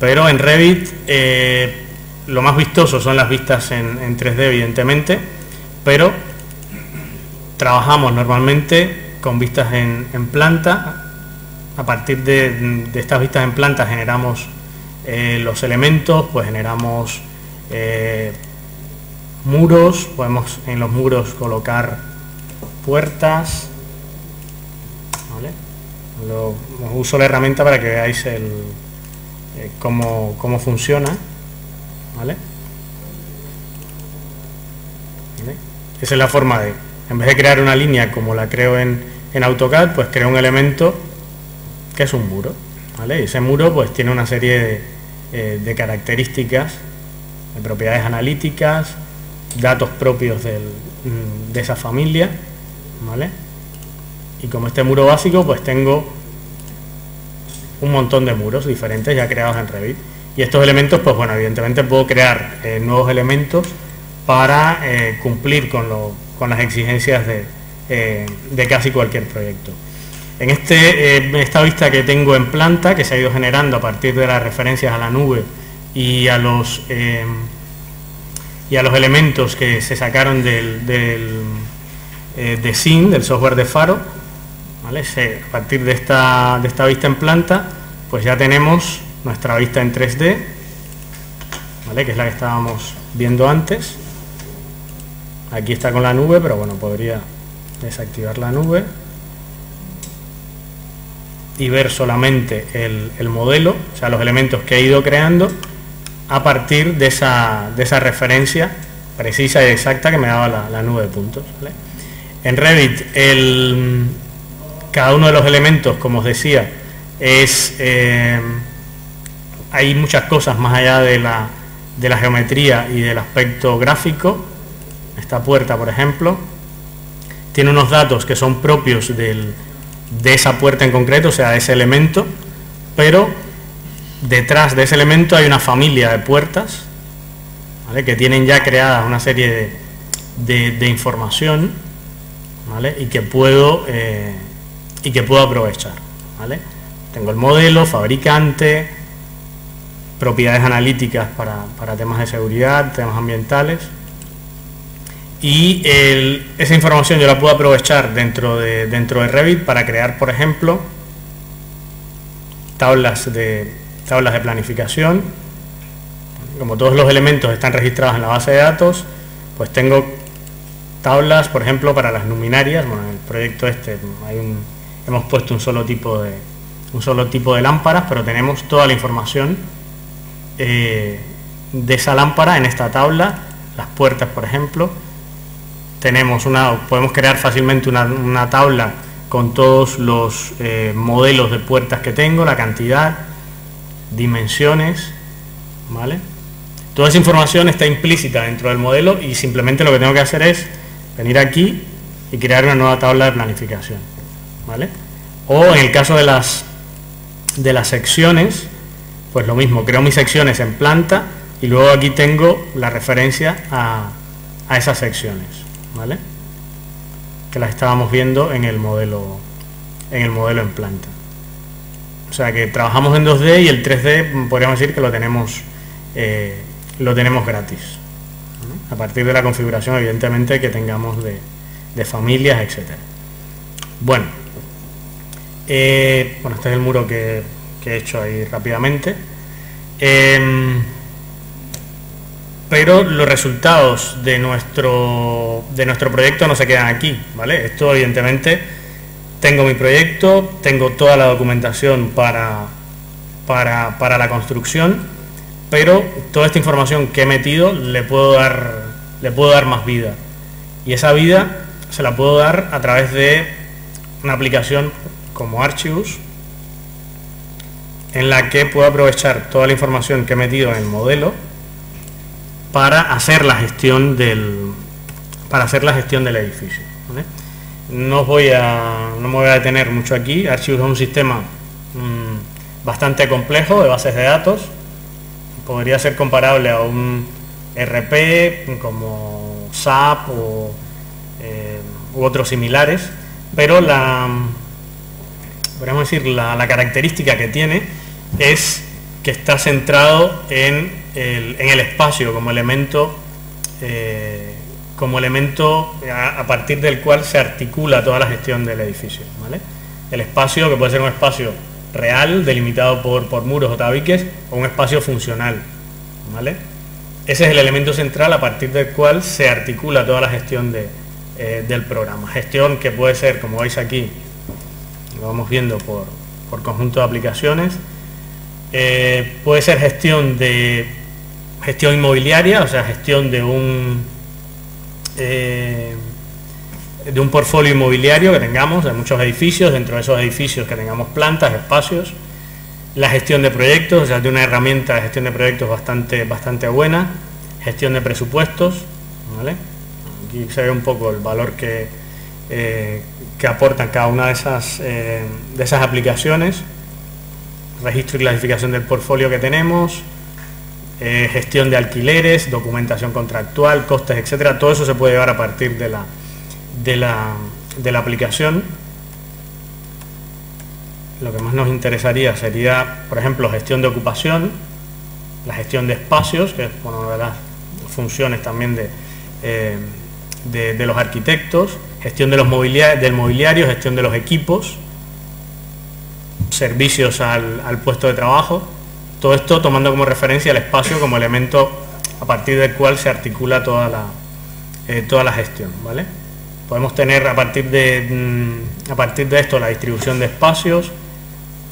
Speaker 4: Pero en Revit lo más vistoso son las vistas en 3D, evidentemente, pero trabajamos normalmente con vistas en planta. A partir de estas vistas en planta generamos los elementos, pues generamos muros, podemos en los muros colocar puertas, ¿vale? Uso la herramienta para que veáis cómo funciona, ¿vale? ¿Vale? Esa es la forma de, en vez de crear una línea como la creo en AutoCAD, pues creo un elemento que es un muro, ¿vale? Y ese muro pues tiene una serie de características, de propiedades analíticas, datos propios de esa familia, ¿vale? Y como este muro básico, pues tengo un montón de muros diferentes ya creados en Revit. Y estos elementos, pues bueno, evidentemente puedo crear nuevos elementos para cumplir con las exigencias de casi cualquier proyecto. En esta vista que tengo en planta, que se ha ido generando a partir de las referencias a la nube y a los elementos que se sacaron de SIN, del software de Faro, ¿vale? A partir de esta vista en planta, pues ya tenemos nuestra vista en 3D, ¿vale? Que es la que estábamos viendo antes. Aquí está con la nube, pero bueno, podría desactivar la nube y ver solamente el modelo, o sea, los elementos que he ido creando a partir de esa referencia precisa y exacta que me daba la nube de puntos, ¿vale? En Revit, cada uno de los elementos, como os decía, hay muchas cosas más allá de la geometría y del aspecto gráfico. Esta puerta, por ejemplo, tiene unos datos que son propios de esa puerta en concreto, o sea, de ese elemento, pero detrás de ese elemento hay una familia de puertas, ¿vale? Que tienen ya creada una serie de información, ¿vale? y que puedo aprovechar, ¿vale? Tengo el modelo, fabricante, propiedades analíticas para temas de seguridad, temas ambientales, y esa información yo la puedo aprovechar dentro de Revit para crear, por ejemplo, tablas de planificación. Como todos los elementos están registrados en la base de datos, pues tengo tablas, por ejemplo, para las luminarias. Bueno, en el proyecto hemos puesto un solo tipo de lámparas, pero tenemos toda la información de esa lámpara en esta tabla. Las puertas, por ejemplo, podemos crear fácilmente una tabla con todos los modelos de puertas que tengo, la cantidad, dimensiones, ¿vale? Toda esa información está implícita dentro del modelo y simplemente lo que tengo que hacer es venir aquí y crear una nueva tabla de planificación, ¿vale? O en el caso de las secciones, pues lo mismo, creo mis secciones en planta y luego aquí tengo la referencia a esas secciones, ¿vale? Que las estábamos viendo en el modelo en planta. O sea que trabajamos en 2D y el 3D podríamos decir que lo tenemos gratis, ¿no? A partir de la configuración, evidentemente, que tengamos de familias, etcétera. Bueno, este es el muro que he hecho ahí rápidamente. Pero los resultados de nuestro proyecto no se quedan aquí, ¿vale? Esto, evidentemente, tengo mi proyecto, tengo toda la documentación para la construcción, pero toda esta información que he metido le puedo dar más vida. Y esa vida se la puedo dar a través de una aplicación como Archibus, en la que puedo aprovechar toda la información que he metido en el modelo para hacer la gestión del edificio, ¿vale? No me voy a detener mucho aquí. Archibus es un sistema bastante complejo de bases de datos. Podría ser comparable a un RP como SAP u otros similares, pero podríamos decir, la característica que tiene es que está centrado en el espacio como elemento a partir del cual se articula toda la gestión del edificio, ¿vale? El espacio, que puede ser un espacio real, delimitado por muros o tabiques, o un espacio funcional, ¿vale? Ese es el elemento central a partir del cual se articula toda la gestión del programa. Gestión que puede ser, como veis aquí, lo vamos viendo por conjunto de aplicaciones. Puede ser gestión inmobiliaria, o sea, gestión de un portfolio inmobiliario que tengamos, de muchos edificios, dentro de esos edificios que tengamos plantas, espacios. La gestión de proyectos, o sea, de una herramienta de gestión de proyectos bastante buena. Gestión de presupuestos, ¿vale? Aquí se ve un poco el valor que aportan cada una de esas aplicaciones. Registro y clasificación del portfolio que tenemos, gestión de alquileres, documentación contractual, costes, etcétera. Todo eso se puede llevar a partir de la aplicación. Lo que más nos interesaría sería, por ejemplo, gestión de ocupación, la gestión de espacios, que es una de las funciones también de los arquitectos, gestión del mobiliario, gestión de los equipos, servicios al puesto de trabajo. Todo esto tomando como referencia el espacio como elemento a partir del cual se articula toda la gestión, ¿vale? Podemos tener a partir de esto la distribución de espacios,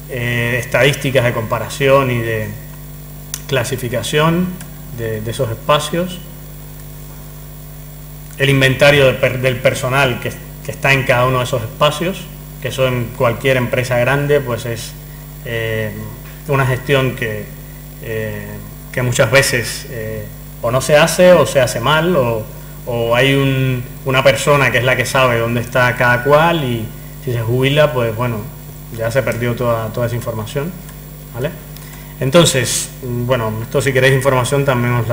Speaker 4: estadísticas de comparación y de clasificación de esos espacios, el inventario del personal que está en cada uno de esos espacios, que eso en cualquier empresa grande pues es una gestión que muchas veces o no se hace o se hace mal, o hay una persona que es la que sabe dónde está cada cual, y si se jubila pues bueno, ya se perdió toda esa información, ¿vale? Entonces, bueno, esto si queréis información también os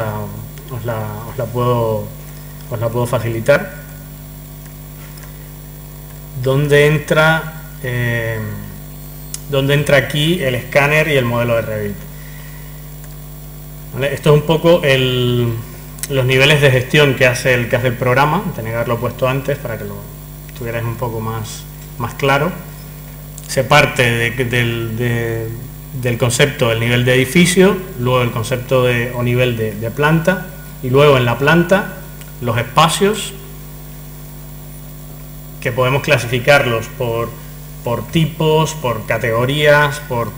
Speaker 4: la puedo facilitar. ¿Dónde entra aquí el escáner y el modelo de Revit? ¿Vale? Esto es un poco los niveles de gestión que hace el programa. Tenía que haberlo puesto antes para que lo tuvierais un poco más claro. Se parte del concepto del nivel de edificio, luego el concepto o nivel de planta, y luego en la planta los espacios, que podemos clasificarlos por tipos, por categorías, por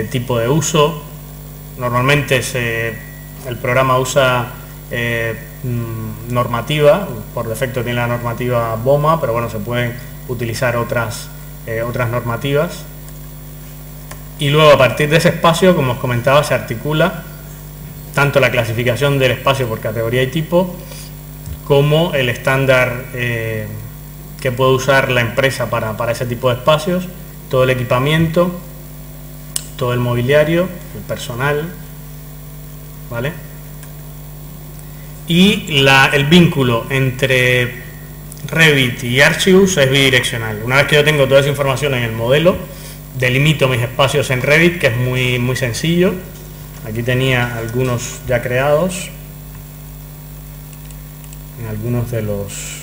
Speaker 4: tipo de uso. Normalmente el programa usa normativa, por defecto tiene la normativa BOMA, pero bueno, se pueden utilizar otras normativas. Y luego a partir de ese espacio, como os comentaba, se articula tanto la clasificación del espacio por categoría y tipo, como el estándar que puede usar la empresa para ese tipo de espacios, todo el equipamiento, todo el mobiliario, el personal, ¿vale? Y el vínculo entre Revit y Archibus es bidireccional. Una vez que yo tengo toda esa información en el modelo, delimito mis espacios en Revit, que es muy sencillo. Aquí tenía algunos ya creados en algunos de los...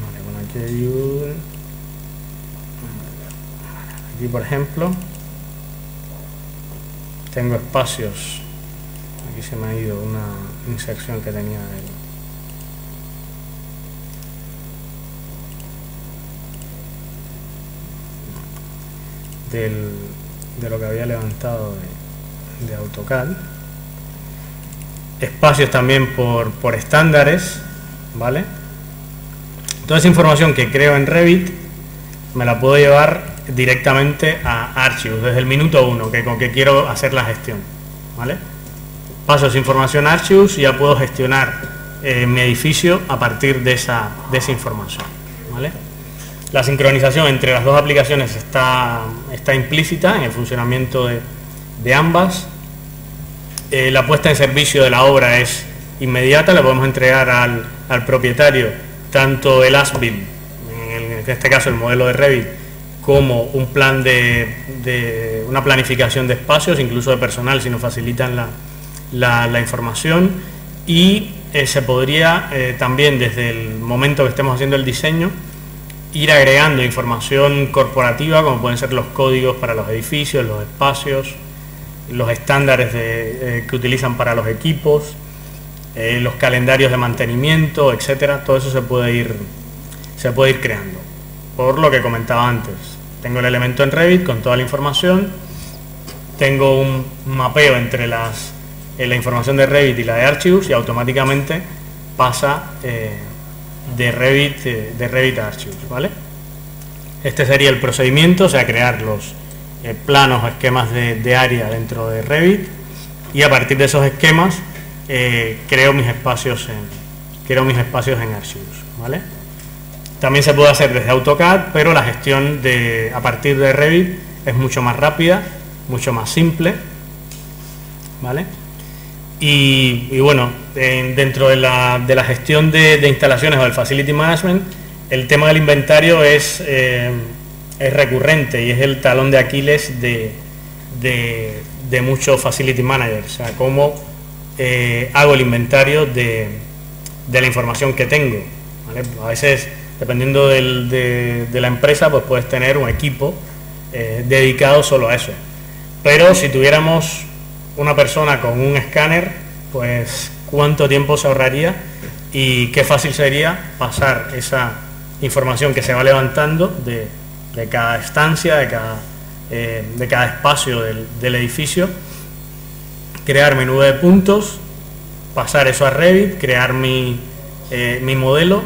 Speaker 4: Vale, bueno, aquí por ejemplo tengo espacios. Aquí se me ha ido una inserción que tenía de lo que había levantado de AutoCAD. Espacios también por estándares, ¿vale? Toda esa información que creo en Revit me la puedo llevar directamente a Archivus desde el minuto 1 con que quiero hacer la gestión, ¿vale? Paso esa información a Archivus y ya puedo gestionar mi edificio a partir de esa información, ¿vale? La sincronización entre las dos aplicaciones está implícita en el funcionamiento de ambas. La puesta en servicio de la obra es inmediata, le podemos entregar al propietario tanto el as-built, en este caso el modelo de Revit, como un plan una planificación de espacios, incluso de personal, si nos facilitan la información, y se podría también desde el momento que estemos haciendo el diseño ir agregando información corporativa, como pueden ser los códigos para los edificios, los espacios, los estándares que utilizan para los equipos, los calendarios de mantenimiento, etcétera. Todo eso se puede ir creando. Por lo que comentaba antes, tengo el elemento en Revit con toda la información, tengo un mapeo entre la información de Revit y la de Archivus y automáticamente pasa de Revit a Archivus, ¿vale? Este sería el procedimiento, o sea, crear los planos o esquemas de área dentro de Revit, y a partir de esos esquemas creo mis espacios en Archivus, ¿vale? También se puede hacer desde AutoCAD, pero la gestión a partir de Revit es mucho más rápida, mucho más simple, ¿vale? Y bueno, dentro de la gestión de instalaciones o del Facility Management, el tema del inventario es recurrente y es el talón de Aquiles de muchos Facility Managers. O sea, cómo hago el inventario de la información que tengo, ¿vale? A veces, dependiendo de la empresa, pues puedes tener un equipo dedicado solo a eso. Pero si tuviéramos una persona con un escáner, pues cuánto tiempo se ahorraría y qué fácil sería pasar esa información que se va levantando de cada estancia, de cada espacio del edificio, crear mi nube de puntos, pasar eso a Revit, crear mi modelo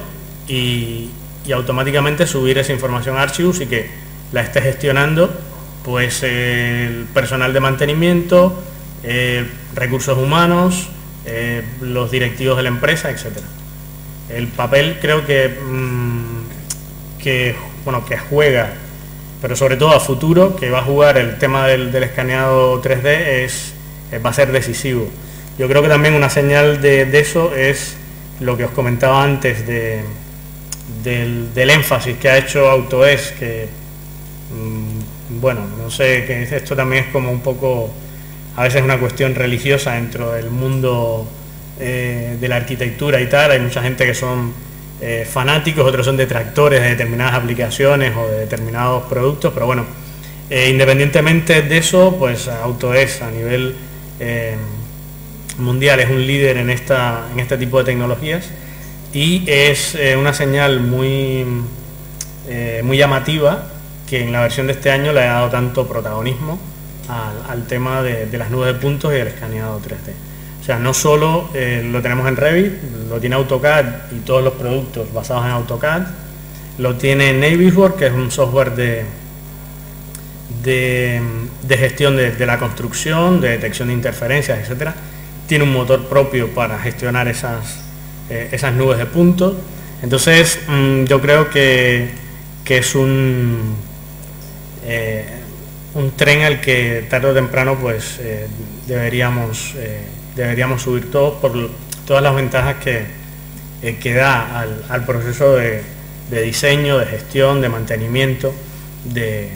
Speaker 4: y automáticamente subir esa información a Archivus y que la esté gestionando pues el personal de mantenimiento, recursos humanos, los directivos de la empresa, etcétera. El papel creo que juega, pero sobre todo a futuro, que va a jugar el tema del escaneado 3D va a ser decisivo. Yo creo que también una señal de eso es lo que os comentaba antes del énfasis que ha hecho Autodesk, que bueno, no sé, que esto también es como un poco, a veces una cuestión religiosa dentro del mundo de la arquitectura y tal. Hay mucha gente que son fanáticos, otros son detractores de determinadas aplicaciones o de determinados productos, pero bueno, independientemente de eso, pues Autodesk a nivel mundial es un líder en este tipo de tecnologías y es una señal muy llamativa que en la versión de este año le ha dado tanto protagonismo al tema de las nubes de puntos y el escaneado 3D. O sea, no solo lo tenemos en Revit, lo tiene AutoCAD y todos los productos basados en AutoCAD, lo tiene Navisworks, que es un software de gestión de la construcción, de detección de interferencias, etcétera. Tiene un motor propio para gestionar esas nubes de puntos. Entonces, yo creo que es un tren al que tarde o temprano pues deberíamos subir todos por todas las ventajas que da al proceso de diseño, de gestión, de mantenimiento de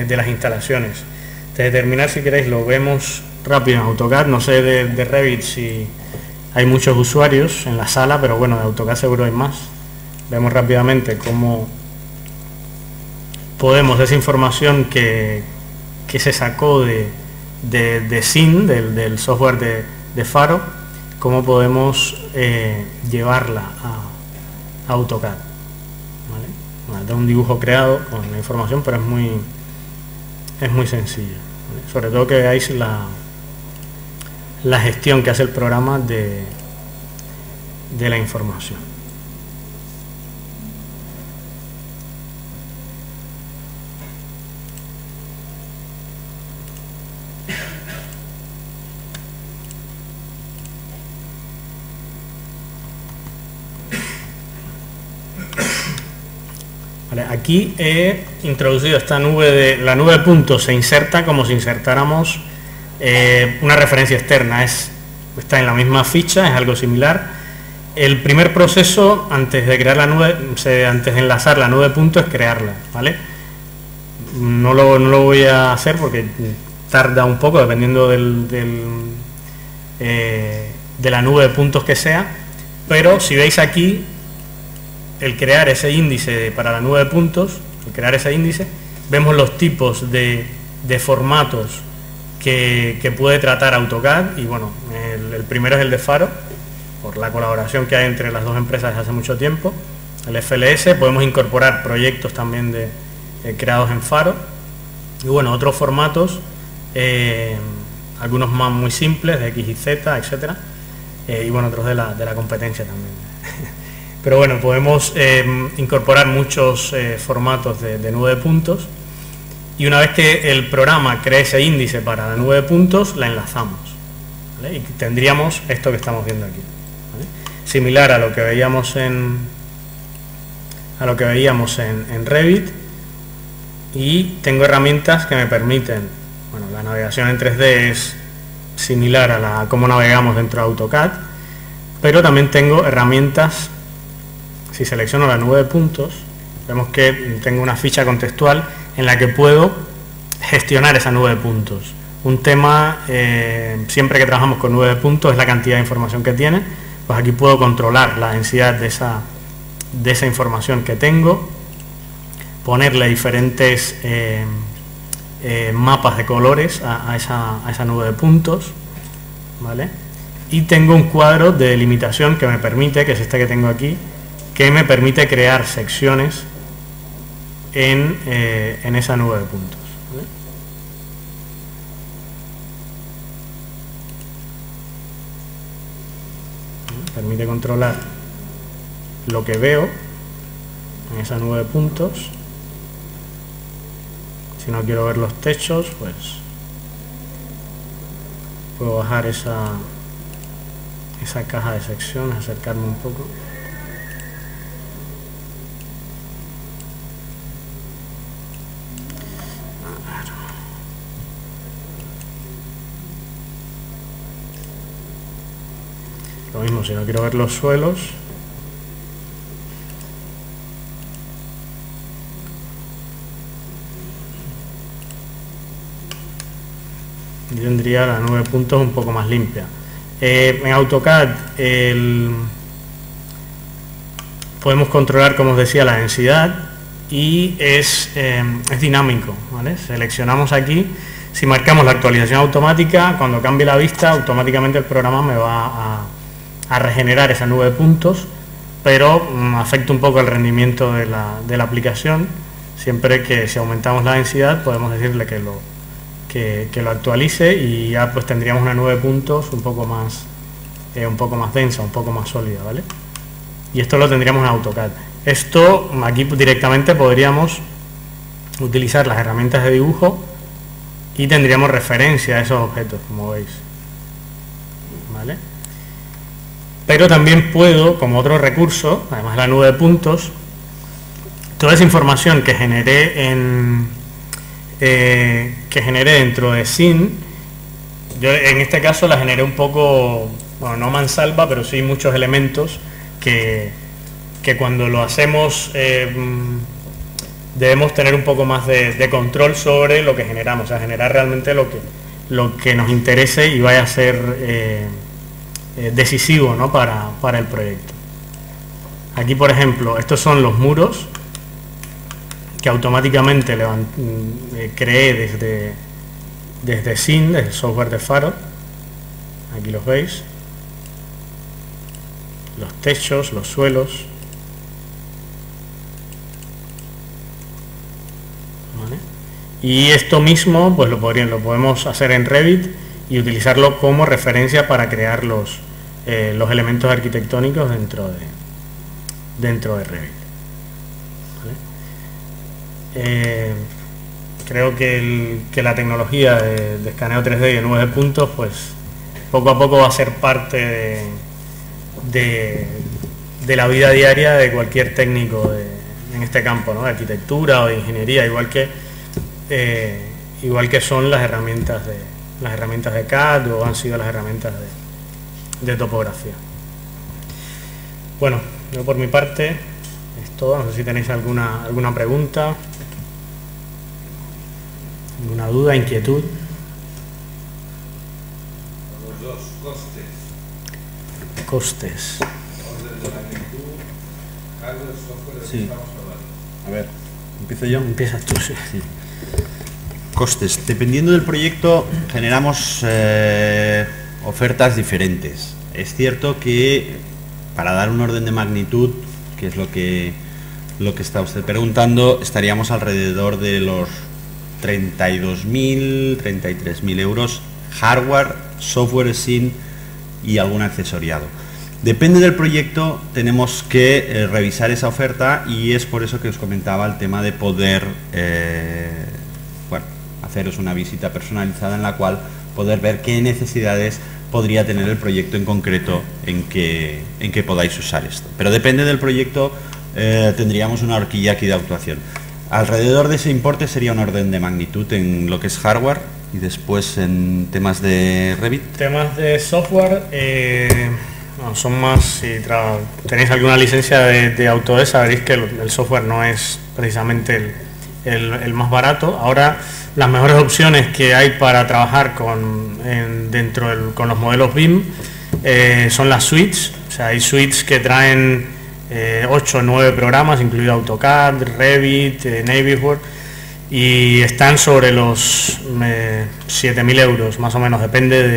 Speaker 4: las instalaciones. De terminar, si queréis, lo vemos rápido en AutoCAD. No sé de Revit si hay muchos usuarios en la sala, pero bueno, de AutoCAD seguro hay más. Vemos rápidamente cómo podemos, esa información que se sacó de SIN, del software de Faro, cómo podemos llevarla a AutoCAD, ¿vale? Bueno, da un dibujo creado con la información, pero es muy sencillo, ¿vale? Sobre todo que veáis la gestión que hace el programa de la información. ¿Vale? Aquí he introducido esta nube la nube de puntos se inserta como si insertáramos una referencia externa, está en la misma ficha, es algo similar. El primer proceso antes de crear la nube, antes de enlazar la nube de puntos, es crearla, ¿vale? No lo voy a hacer porque tarda un poco dependiendo de la nube de puntos que sea, pero si veis aquí, el crear ese índice para la nube de puntos, vemos los tipos de formatos que puede tratar AutoCAD, y bueno, el primero es el de Faro, por la colaboración que hay entre las dos empresas desde hace mucho tiempo. El FLS, podemos incorporar proyectos también creados en Faro, y bueno, otros formatos, algunos más muy simples, de X y Z, etcétera, y bueno, otros de la competencia también. Pero bueno, podemos incorporar muchos formatos de nube de puntos, y una vez que el programa cree ese índice para la nube de puntos, la enlazamos, ¿vale? Y tendríamos esto que estamos viendo aquí, ¿vale? Similar a lo que veíamos en Revit, y tengo herramientas que me permiten, bueno, la navegación en 3D es similar a cómo navegamos dentro de AutoCAD, pero también tengo herramientas. Si selecciono la nube de puntos, vemos que tengo una ficha contextual en la que puedo gestionar esa nube de puntos. Un tema, siempre que trabajamos con nube de puntos, es la cantidad de información que tiene. Pues aquí puedo controlar la densidad de esa información que tengo, ponerle diferentes mapas de colores a esa nube de puntos, ¿vale? Y tengo un cuadro de delimitación que me permite, que es este que tengo aquí, que me permite crear secciones en esa nube de puntos, ¿vale? Permite controlar lo que veo en esa nube de puntos. Si no quiero ver los techos, pues puedo bajar esa caja de secciones, acercarme un poco. Lo mismo, si no quiero ver los suelos, tendría la nube de puntos un poco más limpia. En AutoCAD podemos controlar, como os decía, la densidad, y es dinámico, ¿vale? Seleccionamos aquí, si marcamos la actualización automática, cuando cambie la vista, automáticamente el programa me va a regenerar esa nube de puntos, pero afecta un poco el rendimiento de la aplicación. Siempre que, si aumentamos la densidad, podemos decirle que lo actualice, y ya pues tendríamos una nube de puntos un poco más densa, un poco más sólida, ¿vale? Y esto lo tendríamos en AutoCAD. Esto aquí directamente podríamos utilizar las herramientas de dibujo y tendríamos referencia a esos objetos, como veis, ¿vale? Pero también puedo, como otro recurso, además de la nube de puntos, toda esa información que generé dentro de Scene, yo en este caso la generé un poco, bueno, no mansalva, pero sí muchos elementos que cuando lo hacemos debemos tener un poco más de control sobre lo que generamos, o sea, generar realmente lo que nos interese y vaya a ser decisivo, ¿no?, para el proyecto. Aquí, por ejemplo, estos son los muros que automáticamente creé desde Scene, desde el software de Faro. Aquí los veis, los techos, los suelos, ¿vale? Y esto mismo pues lo podemos hacer en Revit y utilizarlo como referencia para crear los elementos arquitectónicos dentro de Revit, ¿vale? Creo que la tecnología de escaneo 3D y de nubes de puntos, pues poco a poco va a ser parte de la vida diaria de cualquier técnico en este campo, ¿no? De arquitectura o de ingeniería, igual que son las herramientas de CAD o han sido las herramientas de topografía. Bueno, yo por mi parte es todo. No sé si tenéis alguna pregunta, alguna duda, inquietud.
Speaker 5: Los dos, costes.
Speaker 4: Costes.
Speaker 5: Orden de magnitud, hardware, software, ¿de qué
Speaker 3: Sí.
Speaker 5: estamos hablando?
Speaker 3: A ver, ¿empiezo yo?
Speaker 4: Empiezas tú, sí.
Speaker 3: Sí. Costes. Dependiendo del proyecto, generamos ofertas diferentes. Es cierto que, para dar un orden de magnitud, que es lo que está usted preguntando, estaríamos alrededor de los 32.000, 33.000 euros, hardware, software SIM y algún accesoriado. Depende del proyecto, tenemos que revisar esa oferta, y es por eso que os comentaba el tema de poder haceros una visita personalizada en la cual poder ver qué necesidades podría tener el proyecto en concreto en que podáis usar esto. Pero depende del proyecto, tendríamos una horquilla aquí de actuación. Alrededor de ese importe sería un orden de magnitud en lo que es hardware, y después en temas de Revit.
Speaker 4: Temas de software, son más, si tenéis alguna licencia de Autodesk, sabréis que el software no es precisamente el más barato. Ahora, las mejores opciones que hay para trabajar con los modelos BIM son las suites. O sea, hay suites que traen 8 o 9 programas, incluido AutoCAD, Revit, Navisworks, y están sobre los 7.000 euros, más o menos. Depende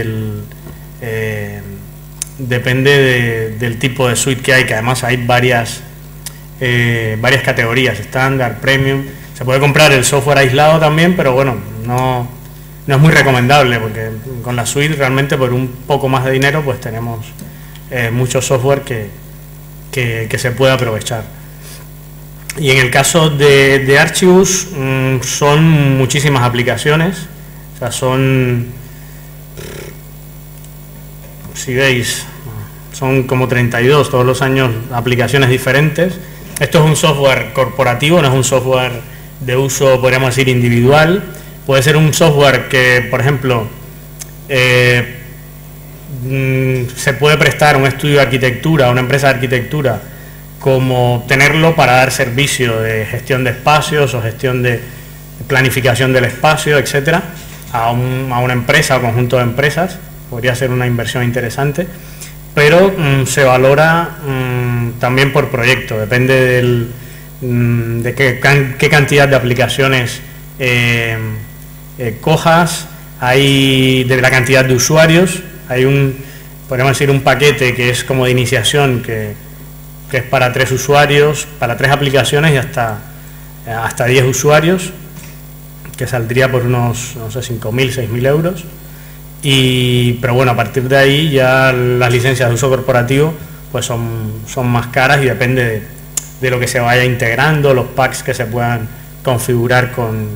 Speaker 4: del tipo de suite que hay, que además hay varias categorías, estándar, premium. Se puede comprar el software aislado también, pero bueno, no es muy recomendable, porque con la suite realmente por un poco más de dinero pues tenemos mucho software que se puede aprovechar. Y en el caso de Archibus, son muchísimas aplicaciones. O sea, si veis, son como 32 todos los años aplicaciones diferentes. Esto es un software corporativo, no es un software de uso, podríamos decir, individual. Puede ser un software que, por ejemplo, se puede prestar a un estudio de arquitectura, a una empresa de arquitectura, como tenerlo para dar servicio de gestión de espacios o gestión de planificación del espacio, etcétera, a una empresa o conjunto de empresas. Podría ser una inversión interesante, pero se valora también por proyecto. Depende de qué cantidad de aplicaciones cojas, de la cantidad de usuarios. Hay podríamos decir, un paquete que es como de iniciación, que es para 3 usuarios, para 3 aplicaciones y hasta 10 usuarios, que saldría por unos, no sé, 5.000, 6.000 euros. Pero bueno, a partir de ahí ya las licencias de uso corporativo pues son más caras, y depende de lo que se vaya integrando, los packs que se puedan configurar con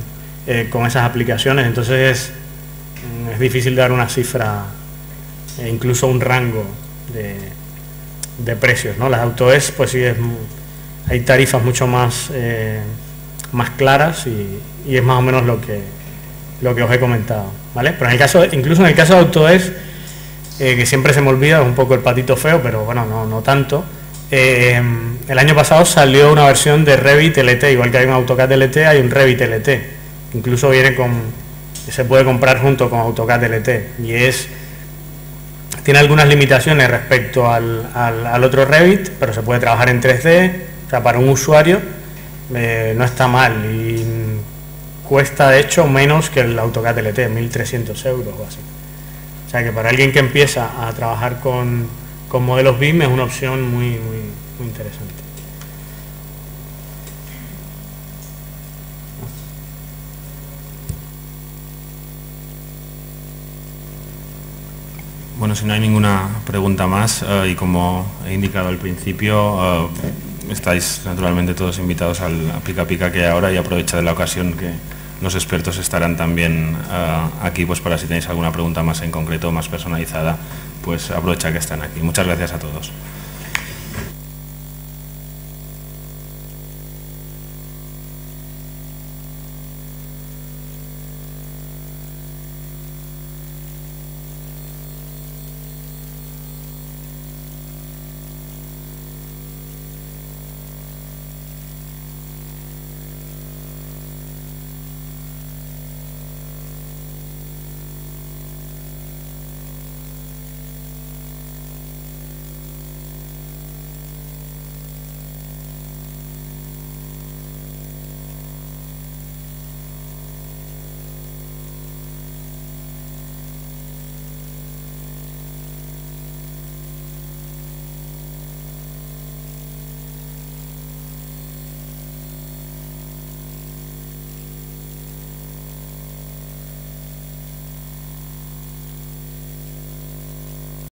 Speaker 4: esas aplicaciones. Entonces es difícil dar una cifra, incluso un rango de precios, ¿no? Las Autodesk, pues sí, hay tarifas mucho más claras, y es más o menos lo que os he comentado, ¿vale? Pero incluso en el caso de Autodesk, que siempre se me olvida, es un poco el patito feo, pero bueno, no tanto. El año pasado salió una versión de Revit LT, igual que hay un AutoCAD LT, hay un Revit LT. Incluso se puede comprar junto con AutoCAD LT, y tiene algunas limitaciones respecto al otro Revit, pero se puede trabajar en 3D. O sea, para un usuario no está mal, y cuesta de hecho menos que el AutoCAD LT, 1.300 euros o así. O sea que para alguien que empieza a trabajar con modelos BIM es una opción muy interesante.
Speaker 1: Bueno, si no hay ninguna pregunta más, y como he indicado al principio, estáis naturalmente todos invitados al Pica Pica que hay ahora, y aprovechad la ocasión que los expertos estarán también aquí, pues para si tenéis alguna pregunta más en concreto, más personalizada, pues aprovecha que están aquí. Muchas gracias a todos.